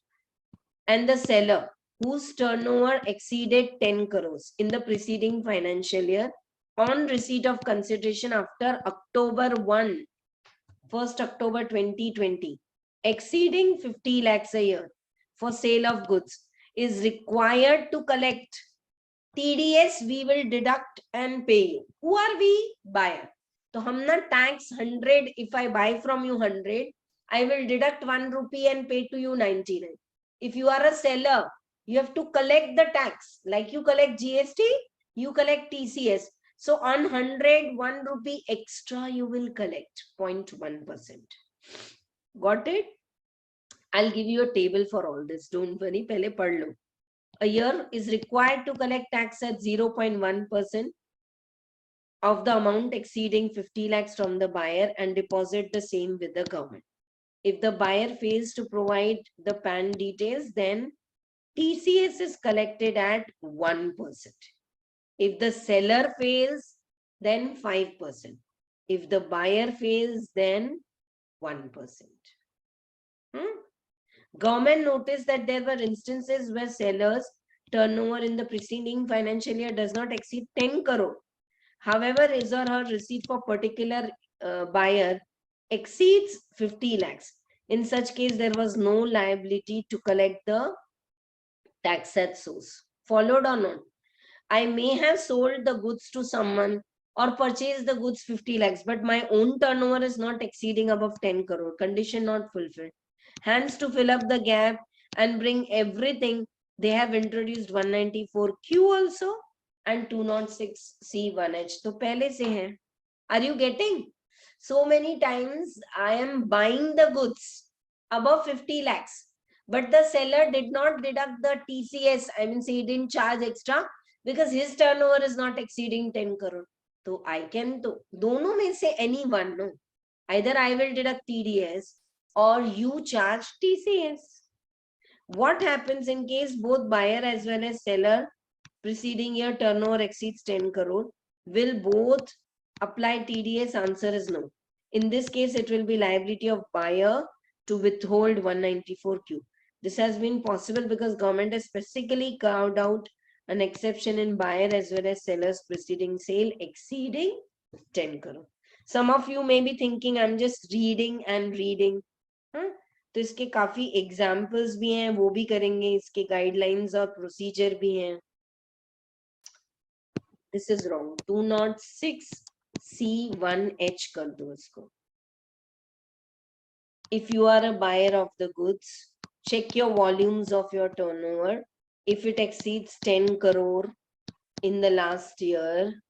And the seller whose turnover exceeded 10 crores in the preceding financial year on receipt of consideration after October 1st October 2020, exceeding 50 lakhs a year for sale of goods, is required to collect TDS. We will deduct and pay you. Who are we? Buyer. So hum na tax 100, if I buy from you 100, I will deduct 1 rupee and pay to you 99. If you are a seller, you have to collect the tax. Like you collect GST, you collect TCS. So on 100, 1 rupee extra you will collect 0.1%. Got it? I'll give you a table for all this. Don't worry, pehle padh lo. A year is required to collect tax at 0.1% of the amount exceeding 50 lakhs from the buyer and deposit the same with the government. If the buyer fails to provide the PAN details, then TCS is collected at 1%. If the seller fails, then 5%. If the buyer fails, then 1%. Government noticed that there were instances where sellers turnover in the preceding financial year does not exceed 10 crore. However, his or her receipt for particular buyer exceeds 50 lakhs. In such case, there was no liability to collect the tax at source. Followed or not? I may have sold the goods to someone or purchased the goods 50 lakhs, but my own turnover is not exceeding above 10 crore. Condition not fulfilled. Hence, to fill up the gap and bring everything, they have introduced 194Q also and 206C1H. So, pehle se hai. Are you getting? So many times I am buying the goods above 50 lakhs, but the seller did not deduct the TCS. I mean, say he didn't charge extra because his turnover is not exceeding 10 crore. So I can, dono mein se any one, no. Either I will deduct TDS or you charge TCS. What happens in case both buyer as well as seller preceding year turnover exceeds 10 crore? Will both apply TDS? Answer is no. In this case, it will be liability of buyer to withhold 194Q. This has been possible because government has specifically carved out an exception in buyer as well as sellers preceding sale exceeding 10 crore. Some of you may be thinking, I'm just reading and reading. तो इसके काफी examples भी हैं, वो भी करेंगे, इसके guidelines और प्रोसीजर भी हैं. This is wrong. 206C1H कर दो इसको. If you are a buyer of the goods, check your volumes of your turnover. If it exceeds 10 crore in the last year,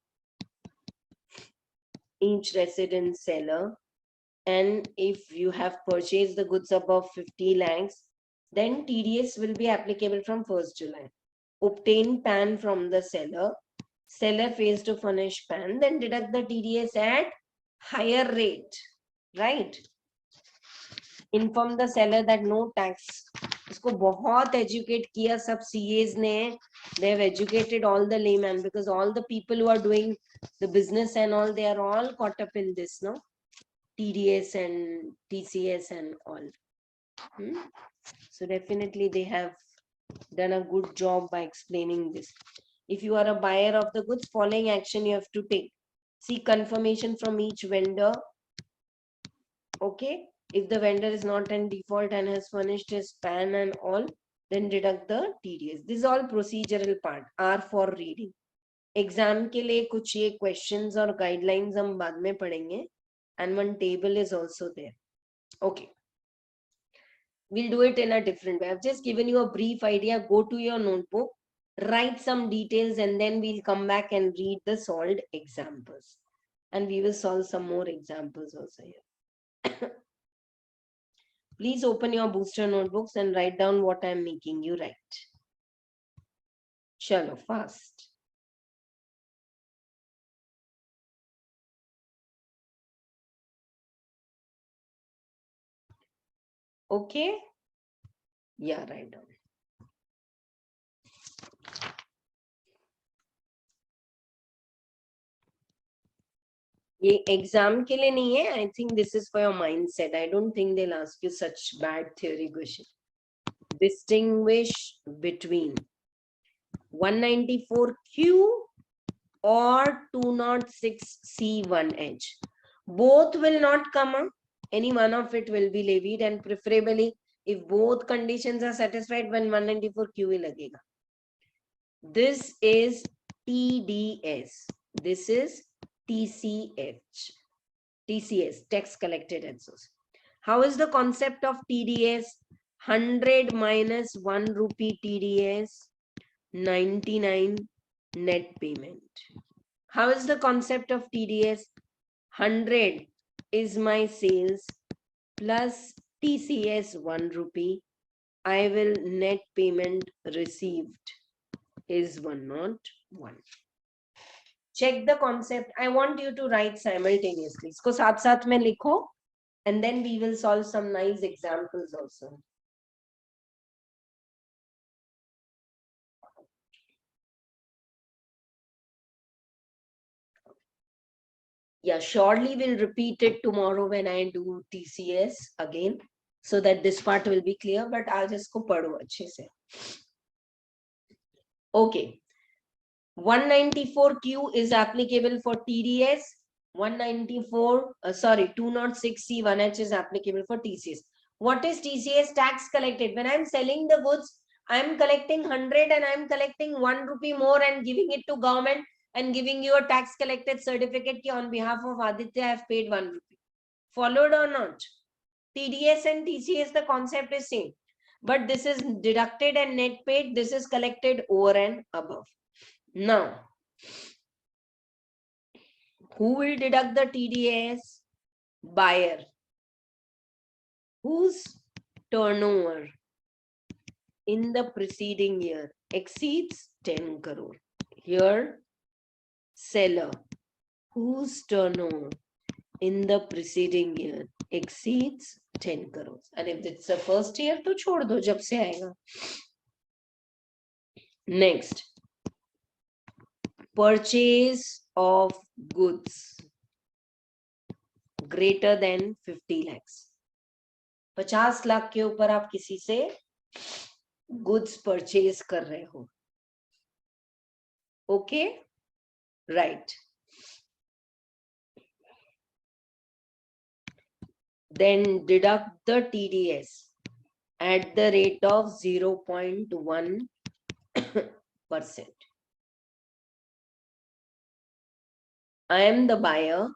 each resident seller, and if you have purchased the goods above 50 lakhs, then TDS will be applicable from 1st July. Obtain PAN from the seller. Seller fails to furnish PAN, then deduct the TDS at higher rate, right? Inform the seller that no tax. इसको बहुत educate किया सब CAs ने. They have educated all the layman because all the people who are doing the business and all, they are all caught up in this, no? TDS and TCS and all. So definitely they have done a good job by explaining this. If you are a buyer of the goods, following action you have to take. Seek confirmation from each vendor. Okay. If the vendor is not in default and has furnished his PAN and all, then deduct the TDS. This is all procedural part. R for reading. Exam के लिए कुछ ये questions और guidelines हम बाद में पढ़ेंगे. And one table is also there. Okay. We'll do it in a different way. I've just given you a brief idea. Go to your notebook, write some details, and then we'll come back and read the solved examples. And we will solve some more examples also here. Please open your booster notebooks and write down what I'm making you write. Chalo, fast. Okay? Yeah, write down. ये exam के लिए नहीं है. I think this is for your mindset. I don't think they'll ask you such bad theory question. Distinguish between 194Q or 206C1H. Both will not come up. Any one of it will be levied, and preferably if both conditions are satisfied, when 194Q will lagega. This is TDS. This is TCS, tax collected at source. How is the concept of TDS? 100 minus 1 rupee TDS, 99 net payment. How is the concept of TDS? 100 is my sales plus TCS 1 rupee. I will net payment received is 101. Check the concept. I want you to write simultaneously. Isko साथ में लिखो, and then we will solve some nice examples also. Yeah, surely we'll repeat it tomorrow when I do TCS again, so that this part will be clear. But I'll just go padho अच्छे से. Okay. 194Q is applicable for TDS. 206C1H is applicable for TCS. What is TCS? Tax collected. When I'm selling the goods, I'm collecting 100 and I'm collecting 1 rupee more and giving it to government and giving you a tax collected certificate on behalf of Aditya I have paid 1 rupee. Followed or not? TDS and TCS, the concept is same. But this is deducted and net paid. This is collected over and above. Now, who will deduct the TDS? Buyer. Whose turnover in the preceding year exceeds 10 crore. Here, seller. Whose turnover in the preceding year exceeds 10 crores. And if it's the first year, तो छोड़ दो जब से आएगा. Next, purchase of goods greater than 50 lakhs. 50 lakh के ऊपर आप किसी से goods purchase कर रहे हो. Okay, right. Then deduct the TDS at the rate of 0.1%. I am the buyer.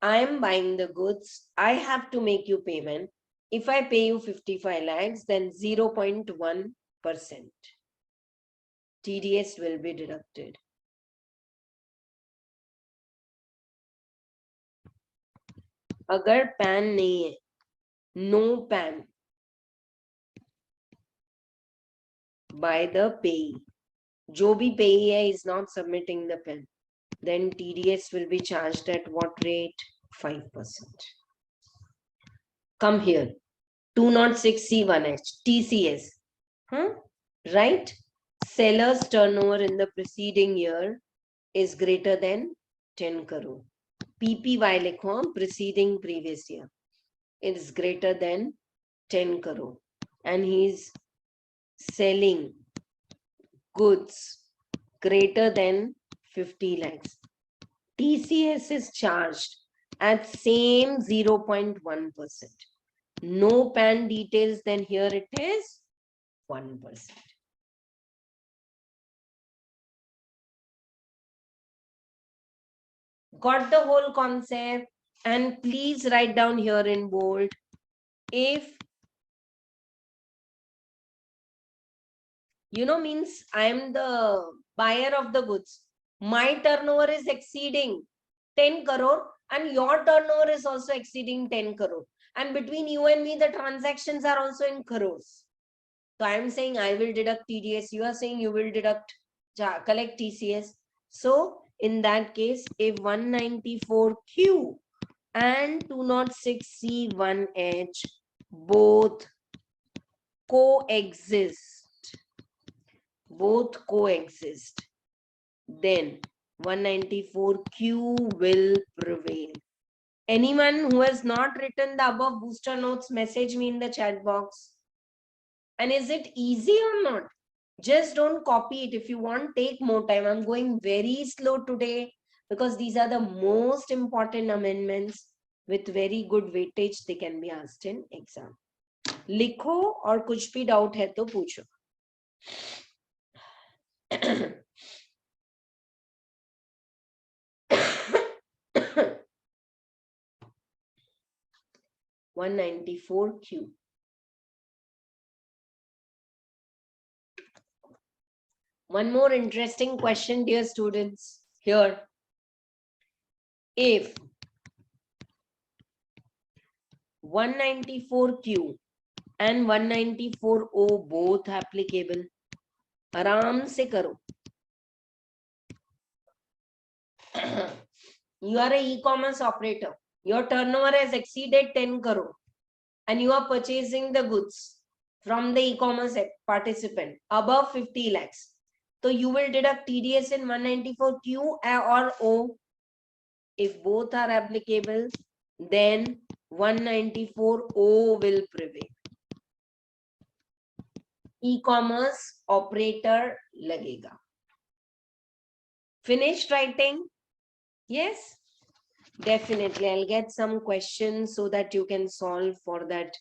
I am buying the goods. I have to make you payment. If I pay you 55 lakhs, then 0.1% TDS will be deducted. अगर PAN नहीं है, no PAN by the payee, जो भी payee है is not submitting the PAN, then TDS will be charged at what rate? 5%. Come here. 206C1H, TCS. Right? Seller's turnover in the preceding year is greater than 10 crore. PPY लिखो, preceding previous year. It is greater than 10 crore. And he is selling goods greater than 50 lakhs. TCS is charged at same 0.1%. No PAN details, then here it is 1%. Got the whole concept? And please write down here in bold. If means I am the buyer of the goods, my turnover is exceeding 10 crore and your turnover is also exceeding 10 crore. And between you and me, the transactions are also in crores. So I am saying I will deduct TDS. You are saying you will collect TCS. So in that case, if 194Q and 206C1H both coexist, then 194Q will prevail. Anyone who has not written the above booster notes, message me in the chat box. And is it easy or not? Just don't copy it. If you want, take more time. I'm going very slow today because these are the most important amendments with very good weightage. They can be asked in exam. लिखो और कुछ भी doubt है तो पूछो. 194Q. One more interesting question, dear students. Here, if 194Q and 194O both applicable, आराम से करो. You are an e-commerce operator. Your turnover has exceeded 10 crore and you are purchasing the goods from the e-commerce participant above 50 lakhs. So you will deduct TDS in 194Q or O. If both are applicable, then 194O will prevail. E-commerce operator लगेगा. Finished writing? Yes? Definitely. I'll get some questions so that you can solve for that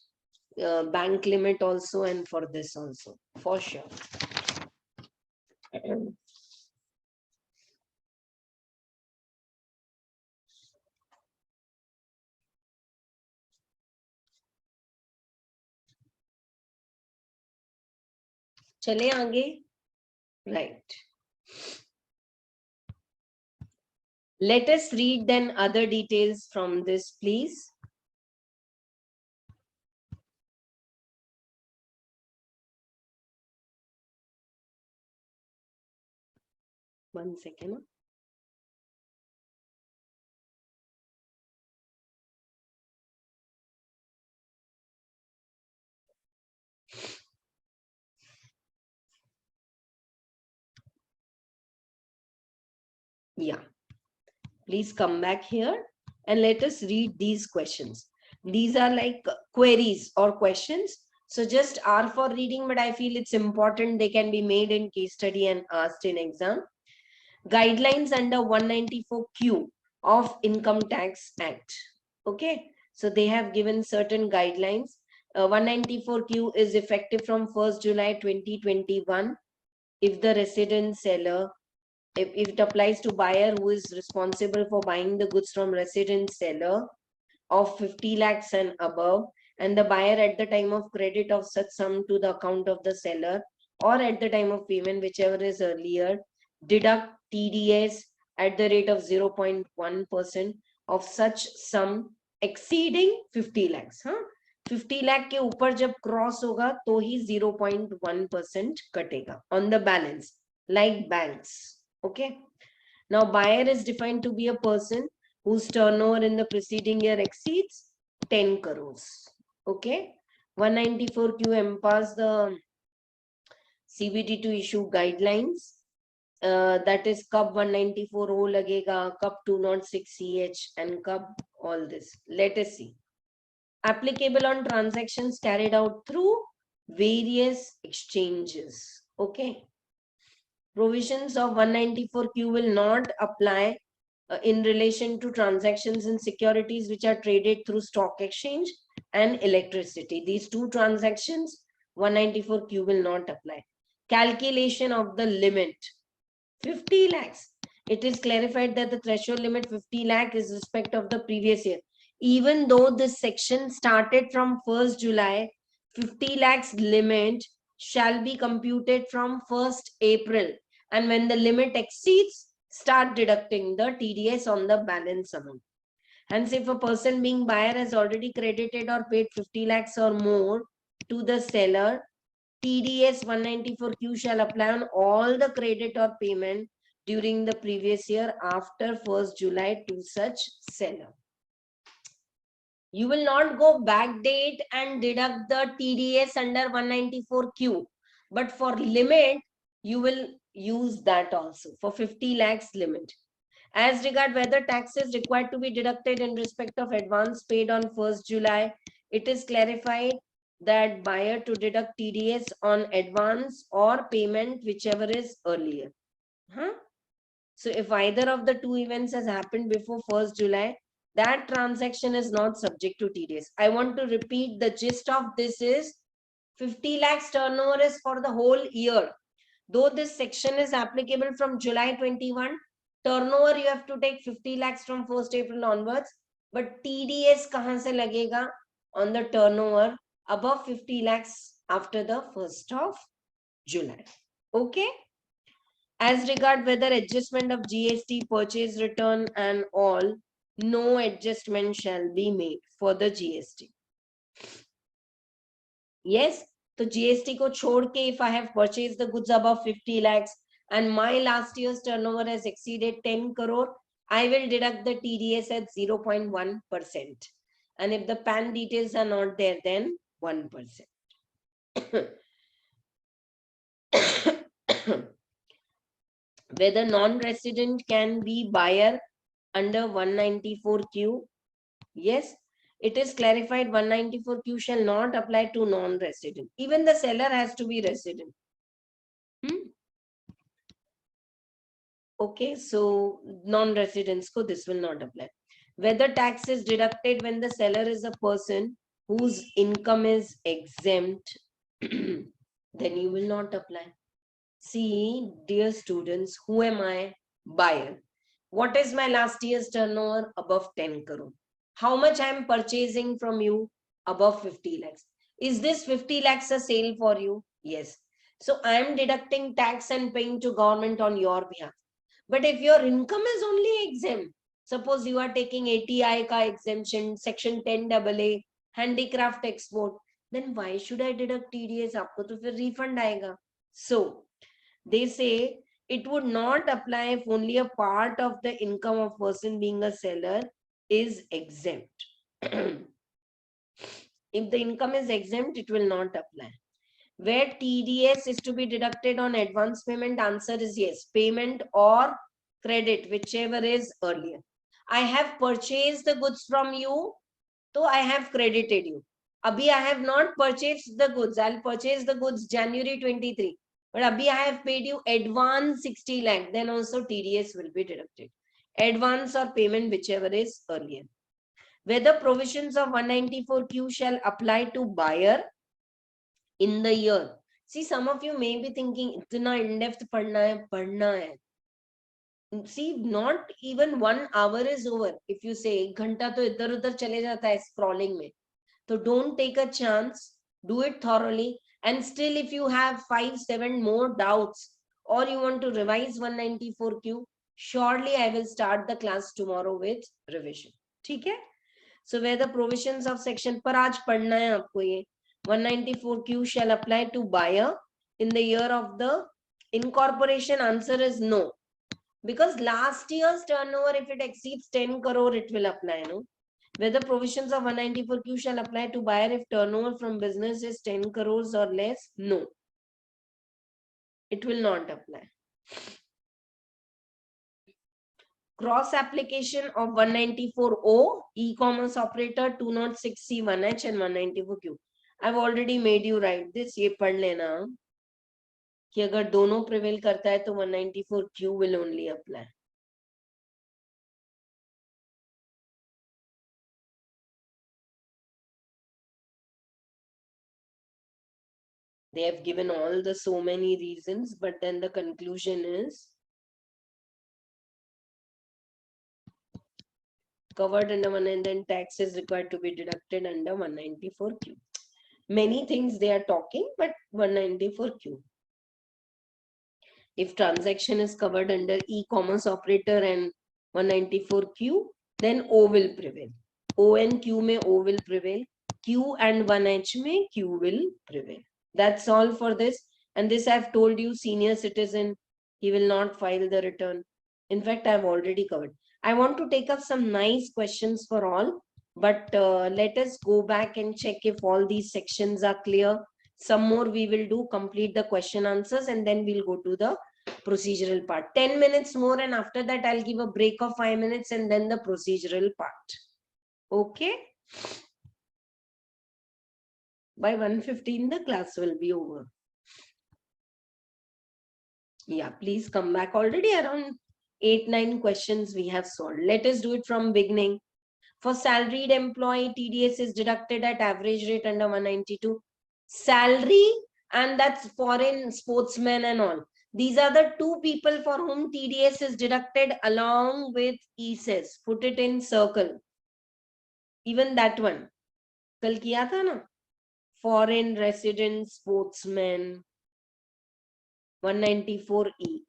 bank limit also and for this also. For sure. चले आगे? Right. Let us read then other details from this, please. One second. Yeah. Please come back here and let us read these questions. These are like queries or questions. So just R for reading, but I feel it's important. They can be made in case study and asked in exam. Guidelines under 194Q of Income Tax Act. Okay. So they have given certain guidelines. 194Q is effective from 1st July 2021. If the resident seller, if it applies to buyer who is responsible for buying the goods from resident seller of 50 lakhs and above, and the buyer at the time of credit of such sum to the account of the seller or at the time of payment, whichever is earlier, deduct TDS at the rate of 0.1% of such sum exceeding 50 lakhs. 50 lakh के ऊपर जब cross होगा तो ही 0.1% कटेगा on the balance, like banks. Okay. Now, buyer is defined to be a person whose turnover in the preceding year exceeds 10 crores. Okay. 194Q empowers the CBD to issue guidelines. That is Cub 194 O lagega, Cub 206CH, and Cub all this. Let us see. Applicable on transactions carried out through various exchanges. Okay. Provisions of 194Q will not apply in relation to transactions in securities which are traded through stock exchange and electricity. These two transactions, 194Q will not apply. Calculation of the limit, 50 lakhs. It is clarified that the threshold limit 50 lakh is respect of the previous year. Even though this section started from 1st July, 50 lakhs limit shall be computed from 1st April. And when the limit exceeds, start deducting the TDS on the balance amount. Hence, if a person being buyer has already credited or paid 50 lakhs or more to the seller, TDS 194Q shall apply on all the credit or payment during the previous year after 1st July to such seller. You will not go back date and deduct the TDS under 194Q. But for limit, you will use that also for 50 lakhs limit. As regard whether tax is required to be deducted in respect of advance paid on 1st July, it is clarified that buyer to deduct TDS on advance or payment, whichever is earlier. So if either of the two events has happened before 1st July, that transaction is not subject to TDS. I want to repeat the gist of this is 50 lakhs turnover is for the whole year. Though this section is applicable from July 21, turnover you have to take 50 lakhs from 1st April onwards. But TDS kahan se lagega on the turnover above 50 lakhs after the 1st of July. Okay. As regard whether adjustment of GST, purchase return and all, no adjustment shall be made for the GST. Yes, so GST ko chhod ke, if I have purchased the goods above 50 lakhs and my last year's turnover has exceeded 10 crore, I will deduct the TDS at 0.1%. And if the PAN details are not there, then 1%. Whether non-resident can be buyer under 194Q. Yes, it is clarified 194Q shall not apply to non-resident. Even the seller has to be resident. Okay, so non-residents ko this will not apply. Whether tax is deducted when the seller is a person whose income is exempt, then you will not apply. See, dear students, who am I? Buyer. What is my last year's turnover? Above 10 crore. How much I am purchasing from you? Above 50 lakhs. Is this 50 lakhs a sale for you? Yes. So I am deducting tax and paying to government on your behalf. But if your income is only exempt, suppose you are taking ATI ka exemption, section 10AA, handicraft export, then why should I deduct TDS? Aapko to fir refund aayega. So they say it would not apply if only a part of the income of person being a seller is exempt. If the income is exempt, it will not apply. Where TDS is to be deducted on advance payment, answer is yes. Payment or credit, whichever is earlier. I have purchased the goods from you, so I have credited you. Abhi I have not purchased the goods. I'll purchase the goods January 23. But abhi I have paid you advance 60 lakh. Then also TDS will be deducted. Advance or payment, whichever is earlier. Whether provisions of 194Q shall apply to buyer in the year. See, some of you may be thinking, itna in-depth padna hai. See, not even 1 hour is over. If you say, ek ghanta to idhar udhar chale jata hai scrolling mein. So don't take a chance, do it thoroughly. And still, if you have 5-7 more doubts or you want to revise 194Q, surely I will start the class tomorrow with revision. Okay? So where the provisions of section par aaj padna hai aapko ye 194Q shall apply to buyer in the year of the incorporation. Answer is no. Because last year's turnover, if it exceeds 10 crore, it will apply, no? Whether provisions of 194Q shall apply to buyer if turnover from business is 10 crores or less? No. It will not apply. Cross application of 194O, e-commerce operator 206C1H and 194Q. I've already made you write this. ये पढ़ लेना कि अगर दोनों prevail करता है तो 194Q will only apply. They have given all the so many reasons, but then the conclusion is covered under one and then tax is required to be deducted under 194Q. Many things they are talking, but 194Q. If transaction is covered under e-commerce operator and 194Q, then O will prevail. O and Q may O will prevail. Q and 1H may Q will prevail. That's all for this. And this I've told you, senior citizen, he will not file the return. In fact, I've already covered. I want to take up some nice questions for all, but let us go back and check if all these sections are clear. Some more we will do, complete the question answers, and then we'll go to the procedural part. 10 minutes more, and after that, I'll give a break of 5 minutes and then the procedural part. Okay? By 1:15, the class will be over. Yeah, please come back. Already around 8-9 questions we have solved. Let us do it from beginning. For salaried employee, TDS is deducted at average rate under 192. Salary, and that's foreign sportsmen and all. These are the two people for whom TDS is deducted along with ESES. Put it in circle. Even that one. Kal kiya tha na? Foreign resident sportsmen 194E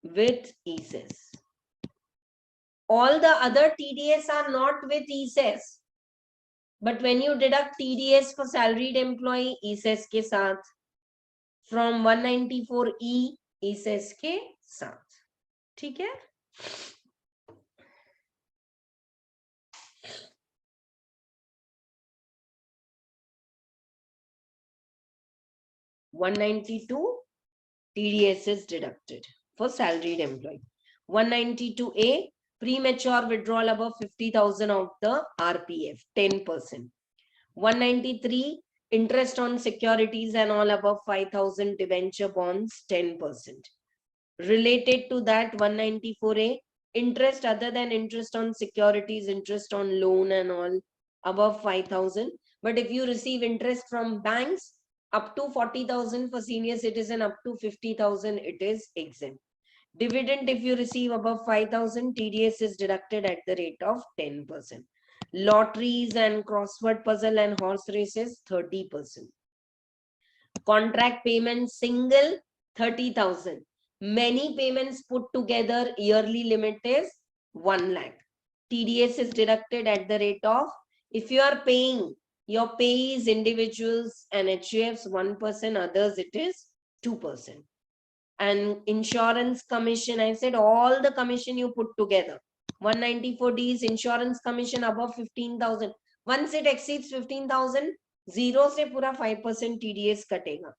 with ESES. All the other TDS are not with ESES. But when you deduct TDS for salaried employee, ESES के साथ, from 194E, ESES के साथ. ठीक है? (192) TDS is deducted for salaried employee. 192A, premature withdrawal above 50,000 of the RPF, 10%. 193, interest on securities and all above 5,000 debenture bonds, 10%. Related to that 194A, interest other than interest on securities, interest on loan and all above 5,000. But if you receive interest from banks up to 40,000 for senior citizen, up to 50,000, it is exempt. Dividend, if you receive above 5,000, TDS is deducted at the rate of 10%. Lotteries and crossword puzzle and horse races, 30%. Contract payment single, 30,000. Many payments put together, yearly limit is 1 lakh. TDS is deducted at the rate of, if you are paying, your payees, individuals and HUFs 1%, others it is 2%. And insurance commission, I said all the commission you put together. 194D is insurance commission above 15,000. Once it exceeds 15,000, 0 se pura 5% TDS katega.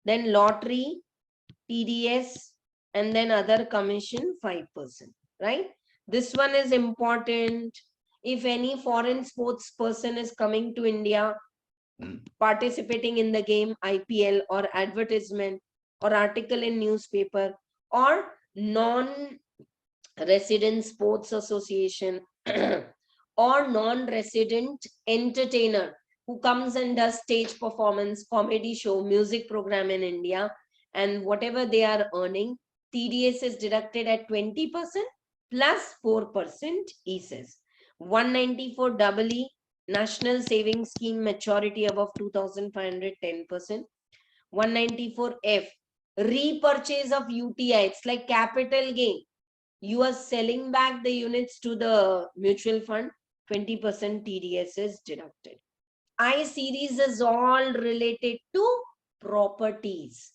Then lottery, TDS, and then other commission 5%, right? This one is important. If any foreign sports person is coming to India, participating in the game, IPL or advertisement or article in newspaper or non-resident sports association or non-resident entertainer who comes and does stage performance, comedy show, music program in India, and whatever they are earning, TDS is deducted at 20% plus 4% ESES. 194EE, National Savings Scheme maturity above 2,500, 10%. 194F, repurchase of UTI. It's like capital gain. You are selling back the units to the mutual fund, 20% TDS is deducted. I series is all related to properties.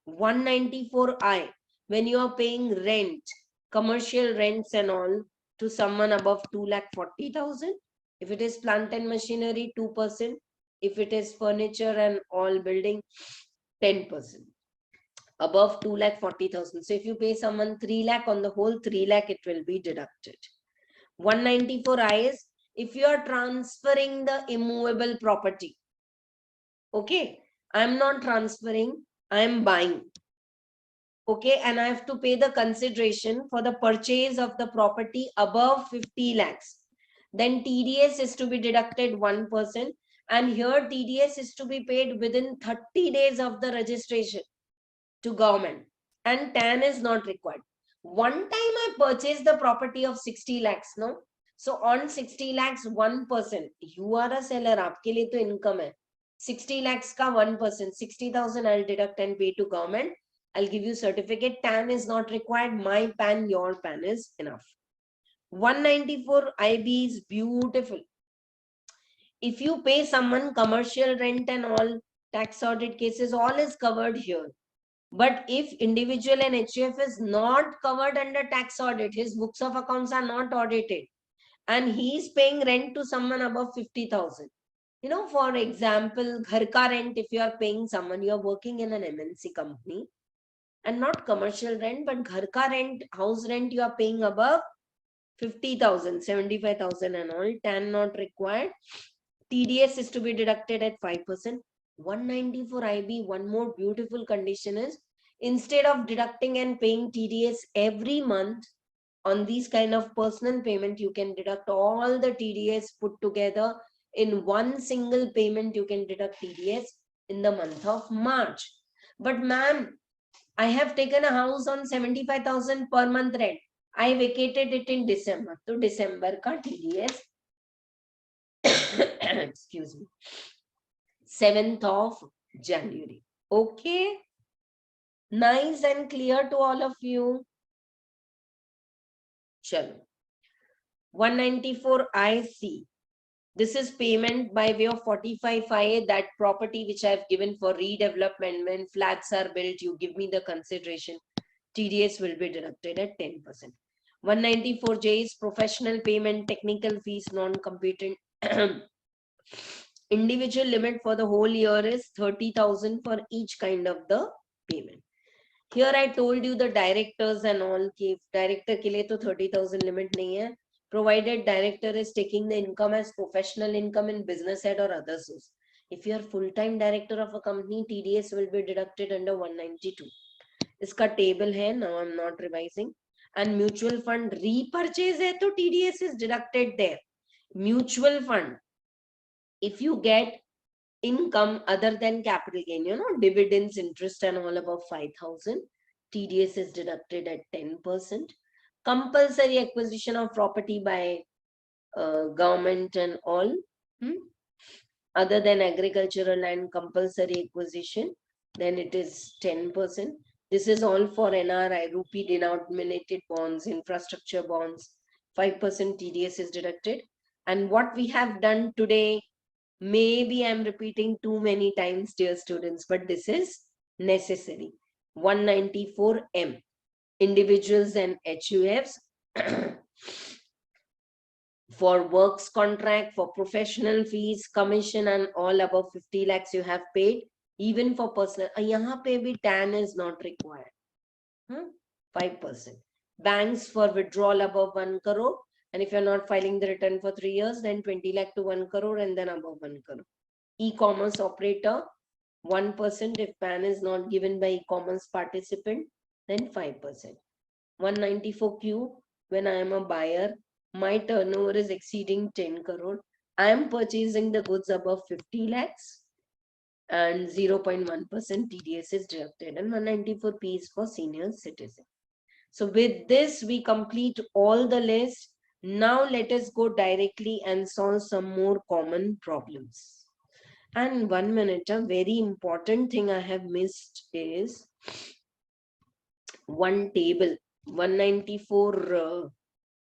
194I, when you are paying rent, commercial rents and all to someone above 2,40,000. If it is plant and machinery, 2%. If it is furniture and all building, 10%. Above 2,40,000. So if you pay someone 3 lakh on the whole 3 lakh, it will be deducted. 194I is if you are transferring the immovable property. Okay, I'm not transferring, I'm buying. Okay, and I have to pay the consideration for the purchase of the property above 50 lakhs. Then TDS is to be deducted 1%. And here TDS is to be paid within 30 days of the registration to government. And TAN is not required. One time I purchased the property of 60 lakhs, no? So on 60 lakhs, 1%. You are a seller, aapke liye to income hai. 60 lakhs ka 1%, 60,000 I'll deduct and pay to government. I'll give you certificate. TAN is not required. My PAN, your PAN is enough. 194 IB is beautiful. If you pay someone commercial rent and all, tax audit cases, all is covered here. But if individual and HUF is not covered under tax audit, his books of accounts are not audited, and he is paying rent to someone above 50,000. You know, for example, ghar ka rent, if you are paying someone, you are working in an MNC company, and not commercial rent, but ghar ka rent, house rent, you are paying above 50,000, 75,000 and all, TAN not required. TDS is to be deducted at 5%. 194 IB, one more beautiful condition is, instead of deducting and paying TDS every month on these kind of personal payment, you can deduct all the TDS put together in one single payment. You can deduct TDS in the month of March. But ma'am, I have taken a house on 75,000 per month rent. I vacated it in December. So December ka TDS, excuse me, 7th of January. Okay. Nice and clear to all of you. Chalo. 194 IC. This is payment by way of 45A, that property which I have given for redevelopment. When flats are built, you give me the consideration. TDS will be deducted at 10%. 194J is professional payment, technical fees, non-competent. Individual limit for the whole year is 30,000 for each kind of the payment. Here I told you the directors and all. Director ke liye to 30,000 limit nahi hai, provided director is taking the income as professional income in business head or other source. If you are full-time director of a company, TDS will be deducted under 192. इसका table है, now I'm not revising. And mutual fund repurchase है तो TDS is deducted there. Mutual fund, if you get income other than capital gain, you know, dividends, interest and all above 5,000, TDS is deducted at 10%. Compulsory acquisition of property by government and all, other than agricultural and compulsory acquisition, then it is 10%. This is all for NRI, rupee denominated bonds, infrastructure bonds, 5% TDS is deducted. And what we have done today, maybe I'm repeating too many times, dear students, but this is necessary. 194M, individuals and HUFs. For works contract, for professional fees, commission and all above 50 lakhs you have paid. Even for personal, yahan pe bhi TAN is not required. 5%. Banks for withdrawal above 1 crore. And if you're not filing the return for 3 years, then 20 lakh to 1 crore and then above 1 crore. E-commerce operator, 1%. If PAN is not given by e-commerce participant, then 5%. 194Q, when I am a buyer, my turnover is exceeding 10 crore. I am purchasing the goods above 50 lakhs and 0.1% TDS is deducted, and 194P is for senior citizen. So with this, we complete all the list. Now let us go directly and solve some more common problems. And 1 minute, a very important thing I have missed is one table. 194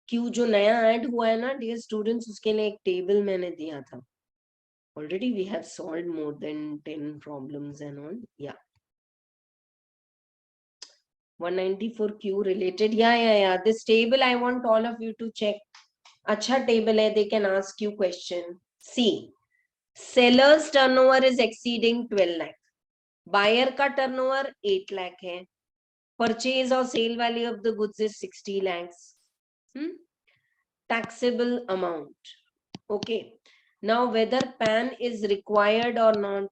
Q जो नया add हुआ है ना dear students, उसके लिए एक table मैंने दिया था. Already we have solved more than 10 problems and all. Yeah. 194Q related. Yeah. This table I want all of you to check. Acha table hai, they can ask you question. See, seller's turnover is exceeding 12 lakh. Buyer ka turnover 8 lakh hai. Purchase or sale value of the goods is 60 lakhs. Taxable amount. Okay. Now whether PAN is required or not.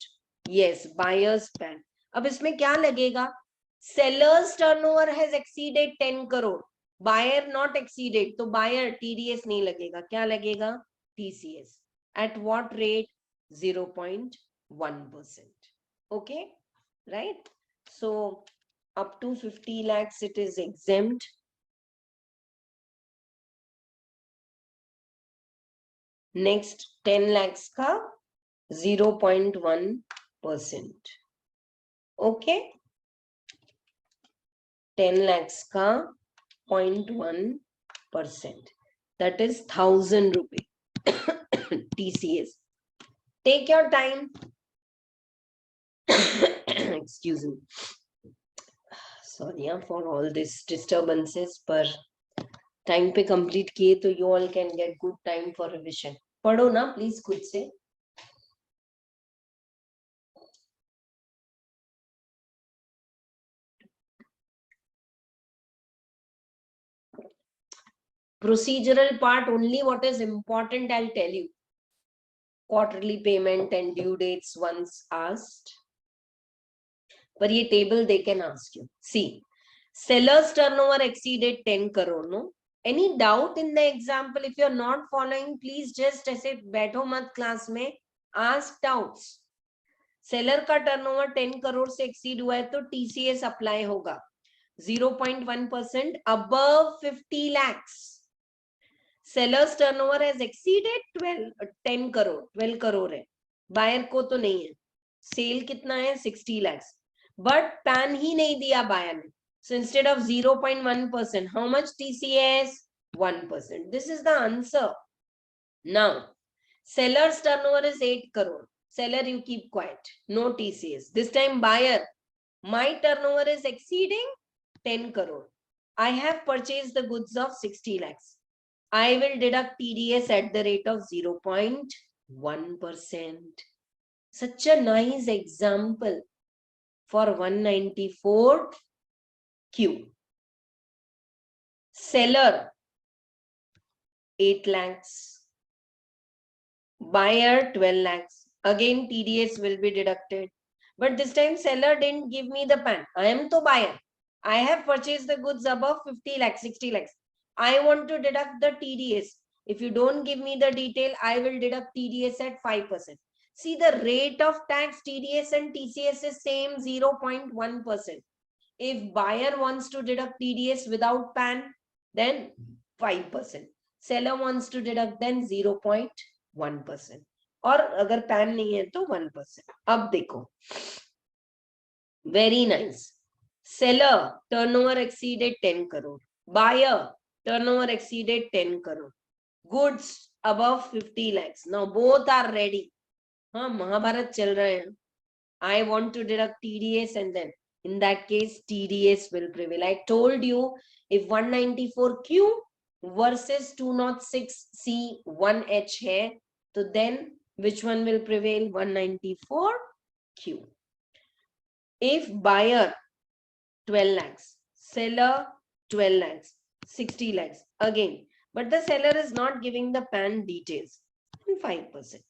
Yes, buyer's PAN. अब इसमें क्या लगेगा? Seller's turnover has exceeded 10 crore. Buyer not exceeded. तो buyer TDS नहीं लगेगा. क्या लगेगा? TCS. At what rate? 0.1%. Okay. Right. So up to 50 lakhs it is exempt. Next 10 lakhs ka 0.1%. Okay. 10 lakhs ka 0.1%. That is 1,000 rupee. TCS. Take your time. Excuse me. Sorry for all these disturbances, पर time पे complete किए तो you all can get good time for revision. पढ़ो ना please खुद से. Procedural part only, what is important I'll tell you. Quarterly payment and due dates once asked. But ye table they can ask you. See, seller's turnover exceeded 10 crore, no? Any doubt in the example? If you're not following, please just ऐसे बैठो मत class में, ask doubts. Seller का turnover 10 crore से exceed हुआ है तो TCS apply होगा. 0.1% above 50 lakhs. Seller's turnover has exceeded 10 crore. 12 crore है. Buyer को तो नहीं है. Sale कितना है? 60 lakhs. But PAN ही नहीं दिया buyer ने. So instead of 0.1%, how much TCS? 1%. This is the answer. Now, seller's turnover is 8 crore. Seller, you keep quiet. No TCS. This time buyer, my turnover is exceeding 10 crore. I have purchased the goods of 60 lakhs. I will deduct TDS at the rate of 0.1%. Such a nice example for 194Q. Seller 8 lakhs. Buyer 12 lakhs. Again TDS will be deducted. But this time seller didn't give me the PAN. I am the buyer. I have purchased the goods above 50 lakhs, 60 lakhs. I want to deduct the TDS. If you don't give me the detail, I will deduct TDS at 5%. See, the rate of tax, TDS and TCS is same, 0.1%. If buyer wants to deduct TDS without PAN, then 5%. Seller wants to deduct then 0.1%. और अगर PAN नहीं है तो 1%. अब देखो, very nice. Seller turnover exceeded 10 crore. Buyer turnover exceeded 10 crore. Goods above 50 lakhs. Now both are ready. हाँ, महाभारत चल रहे हैं. I want to deduct TDS, and then in that case TDS will prevail. I told you, if 194Q versus 206C 1H है, so then which one will prevail? 194Q. If buyer 12 lakhs, seller 12 lakhs, 60 lakhs again, but the seller is not giving the PAN details, 5%.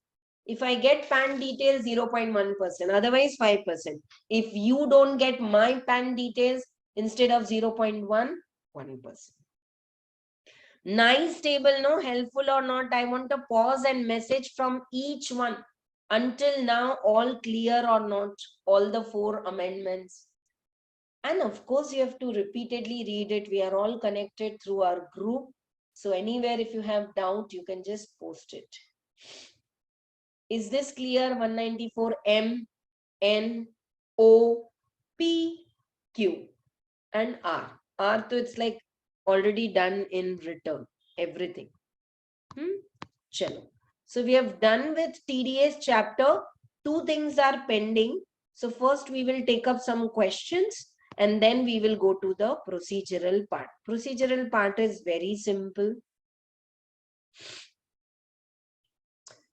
If I get PAN details, 0.1%, otherwise 5%. If you don't get my PAN details, instead of 0.1, 1%. Nice table, no? Helpful or not? I want to pause and message from each one. Until now, all clear or not? All the 4 amendments. And of course, you have to repeatedly read it. We are all connected through our group. So anywhere, if you have doubt, you can just post it. Is this clear? 194 M, N, O, P, Q and R. R, so it's like already done in return, everything. Chalo. So we have done with TDS chapter. 2 things are pending. So first we will take up some questions and then we will go to the procedural part. Procedural part is very simple.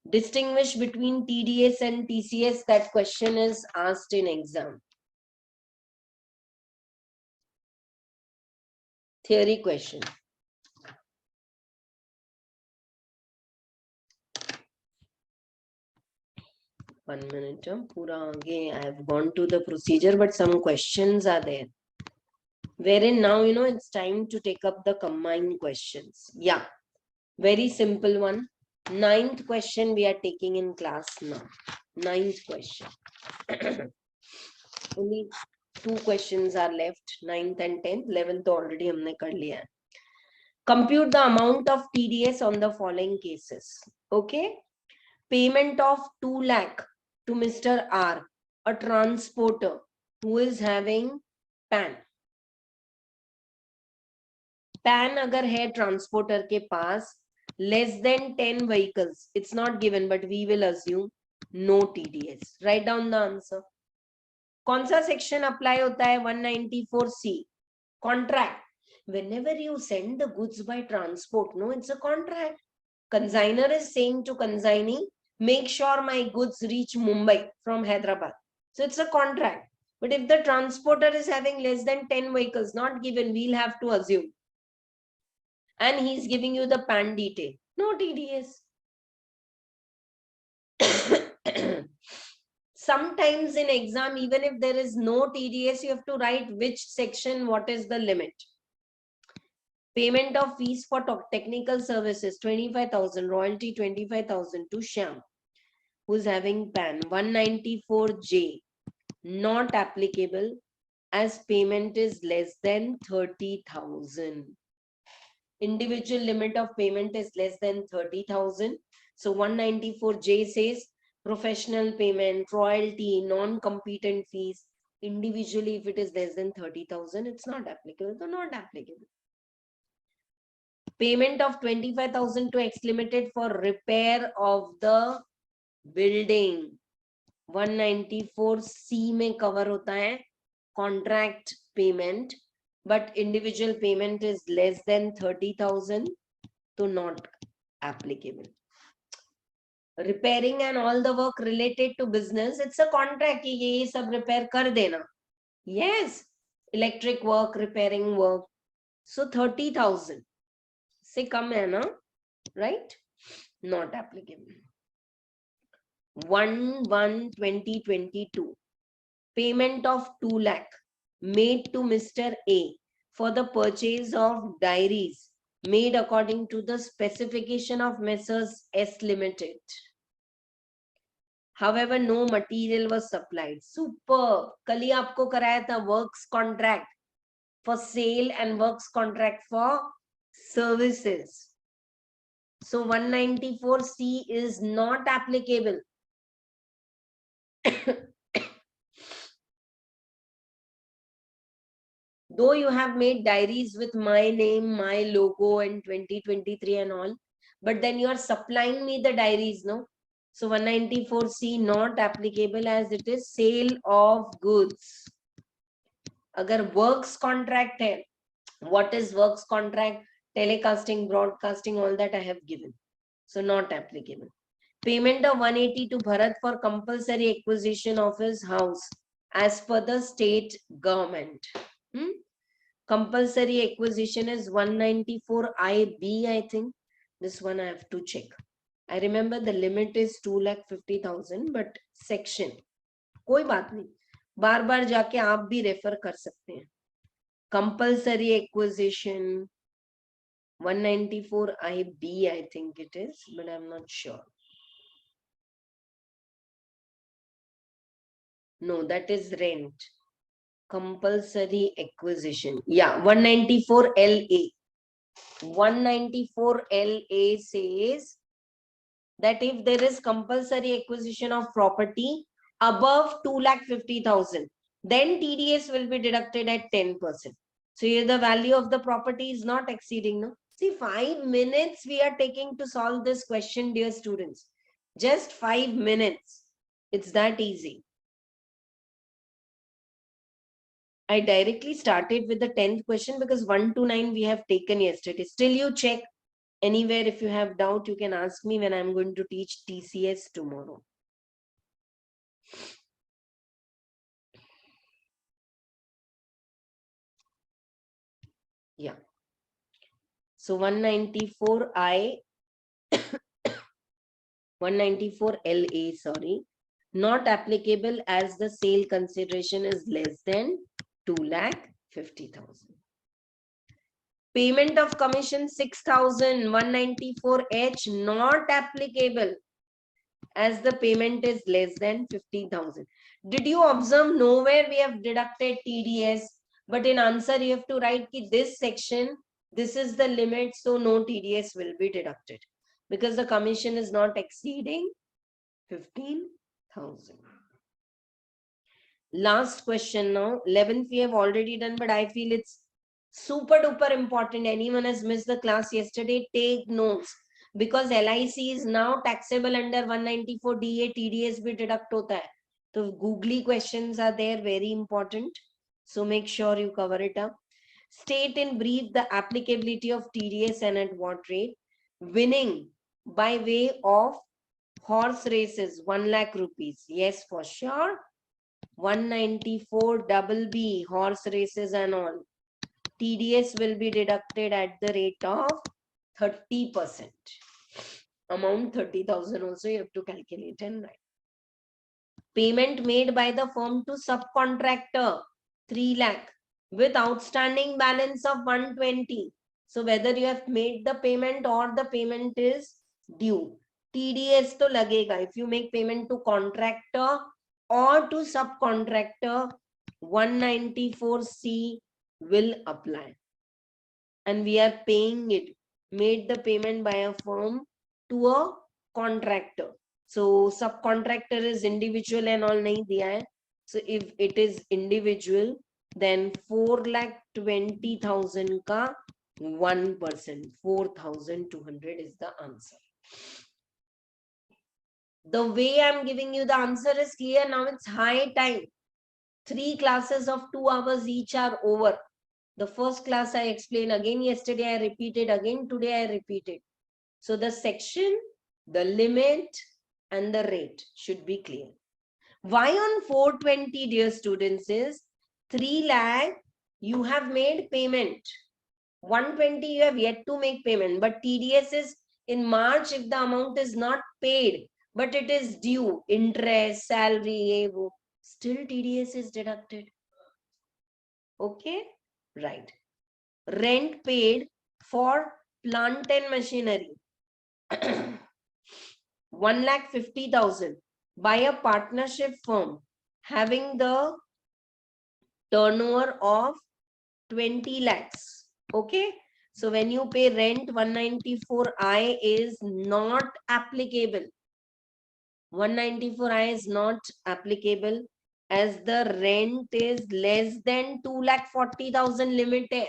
Distinguish between TDS and TCS. That question is asked in exam. Theory question. One minute. Pura again, I have gone to the procedure, but some questions are there. Wherein now, it's time to take up the combined questions. Yeah. Very simple one. 9th question we are taking in class now. 9th question. Only 2 questions are left. 9th and 10th. 11th already हमने कर लिया है. Compute the amount of TDS on the following cases. Okay. Payment of 2 lakh to Mr. R, a transporter who is having PAN. PAN अगर है transporter के पास, less than 10 vehicles, it's not given, but we will assume no TDS. Write down the answer. कौन सा section apply होता है? 194C. Contract. Whenever you send the goods by transport, no, it's a contract. Consignor is saying to consignee, make sure my goods reach Mumbai from Hyderabad. So it's a contract. But if the transporter is having less than 10 vehicles, not given, we'll have to assume. And he's giving you the PAN detail. No TDS. Sometimes in exam, even if there is no TDS, you have to write which section, what is the limit. Payment of fees for technical services, 25,000, royalty 25,000 to Shyam, who's having PAN. 194J, not applicable as payment is less than 30,000. Individual limit of payment is less than 30,000. So 194J says professional payment, royalty, non-competent fees. Individually, if it is less than 30,000, it's not applicable. So not applicable. Payment of 25,000 to X Limited for repair of the building. 194C में cover होता है contract payment, but individual payment is less than 30,000, so not applicable. Repairing and all the work related to business, it's a contract कि ये सब repair कर देना. Yes, electric work, repairing work. So 30,000 से कम है ना, right? Not applicable. 1/1/2022. Payment of 2 lakh made to Mr. A for the purchase of diaries made according to the specification of Messrs. S Limited. However, no material was supplied. Superb. कल ही आपको कराया था works contract for sale and works contract for services. So 194C is not applicable. Though you have made diaries with my name, my logo and 2023 and all, but then you are supplying me the diaries, no? So 194C not applicable as it is sale of goods. Agar works contract hai, what is works contract? Telecasting, broadcasting, all that I have given. So not applicable. Payment of 180 to Bharat for compulsory acquisition of his house as per the state government. Compulsory acquisition is 194IB, I think. This one I have to check. I remember the limit is 2,50,000, but section. कोई बात नहीं. बार बार जाके आप भी refer कर सकते हैं. Compulsory acquisition 194IB, I think it is, but I'm not sure. No, that is rent. Compulsory acquisition. Yeah, 194LA. 194LA says that if there is compulsory acquisition of property above 2,50,000, then TDS will be deducted at 10%. So here the value of the property is not exceeding. No? See, 5 minutes we are taking to solve this question, dear students. Just 5 minutes. It's that easy. I directly started with the 10th question because 1 to 9 we have taken yesterday. Still you check anywhere. If you have doubt, you can ask me when I'm going to teach TCS tomorrow. Yeah. So 194LA, sorry, not applicable as the sale consideration is less than 2,50,000. Payment of commission 6,000, 194H not applicable as the payment is less than 15,000. Did you observe nowhere we have deducted TDS, but in answer you have to write ki this section, this is the limit, so no TDS will be deducted because the commission is not exceeding 15,000. Last question now. 11th we have already done, but I feel it's super duper important. Anyone has missed the class yesterday, take notes because LIC is now taxable under 194DA. TDS bhi deduct hota hai. So googly questions are there, very important. So make sure you cover it up. State in brief the applicability of TDS and at what rate. Winning by way of horse races, 1 lakh rupees. Yes, for sure. 194BB, horse races and all. TDS will be deducted at the rate of 30%. Amount 30,000 also you have to calculate and write. Payment made by the firm to subcontractor, 3 lakh with outstanding balance of 120. So whether you have made the payment or the payment is due, TDS to lagega. If you make payment to contractor or to subcontractor, 194C will apply. And we are paying it, made the payment by a firm to a contractor. So subcontractor is individual and all nahi diya hai. So if it is individual, then 4,20,000 ka 1%, 4,200 is the answer. The way I'm giving you the answer is clear. Now it's high time. 3 classes of 2 hours each are over. The first class I explained again yesterday, I repeated again, today I repeated. So the section, the limit and the rate should be clear. Why on 420, dear students, is 3 lakh, you have made payment. 120, you have yet to make payment, but TDS is in March if the amount is not paid, but it is due, interest, salary, still TDS is deducted. Okay, right. Rent paid for plant and machinery 1,50,000 by a partnership firm having the turnover of 20 lakhs. Okay, so when you pay rent, 194I is not applicable. 194I is not applicable as the rent is less than 2,40,000 limit hai.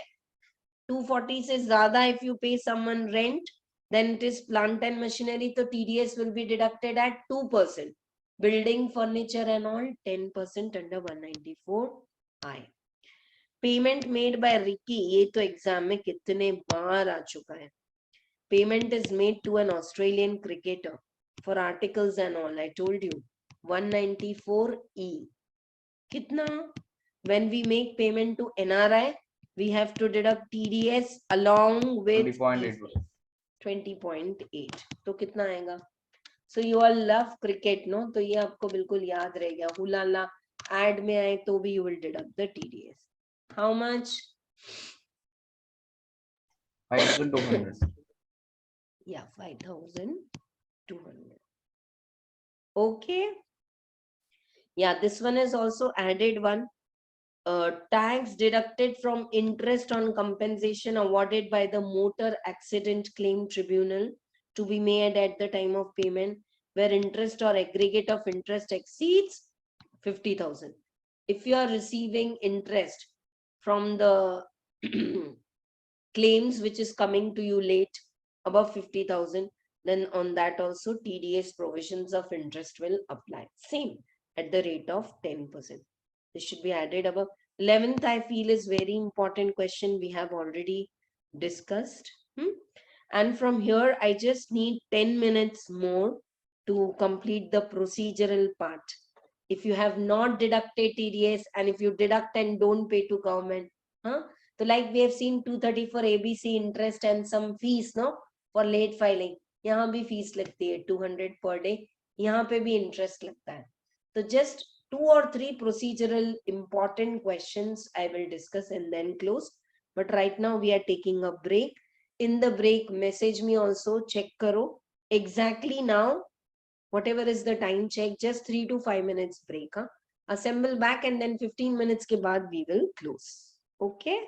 240 se zyada if you pay someone rent, then it is plant and machinery, so TDS will be deducted at 2%. Building, furniture and all 10% under 194I. Payment made by Ricky, ये तो exam में कितने बार आ चुका है. Payment is made to an Australian cricketer for articles and all. I told you 194E. कितना? When we make payment to NRI we have to deduct TDS along with 20.8. तो कितना आएगा? So you all love cricket no, तो ये आपको बिल्कुल याद रह गया. हुलाला एड में आए तो भी you will deduct the TDS. How much? 5,200. Yeah, 5,200. Okay. Yeah, this one is also added one. Tax deducted from interest on compensation awarded by the Motor Accident Claim Tribunal to be made at the time of payment, where interest or aggregate of interest exceeds 50,000. If you are receiving interest from the claims which is coming to you late above 50,000, then on that also TDS provisions of interest will apply. Same at the rate of 10%. This should be added above. 11th I feel is very important question we have already discussed. And from here I just need 10 minutes more to complete the procedural part. If you have not deducted TDS and if you deduct and don't pay to government, so like we have seen 234 ABC interest and some fees, no, for late filing. यहाँ भी fees लगती है 200 per day. यहाँ पे भी interest लगता है. So just 2 or 3 procedural important questions I will discuss and then close. But right now we are taking a break. In the break, message me also, check karo. Exactly now, whatever is the time, check, just 3 to 5 minutes break. Assemble back and then 15 minutes ke baad we will close. Okay.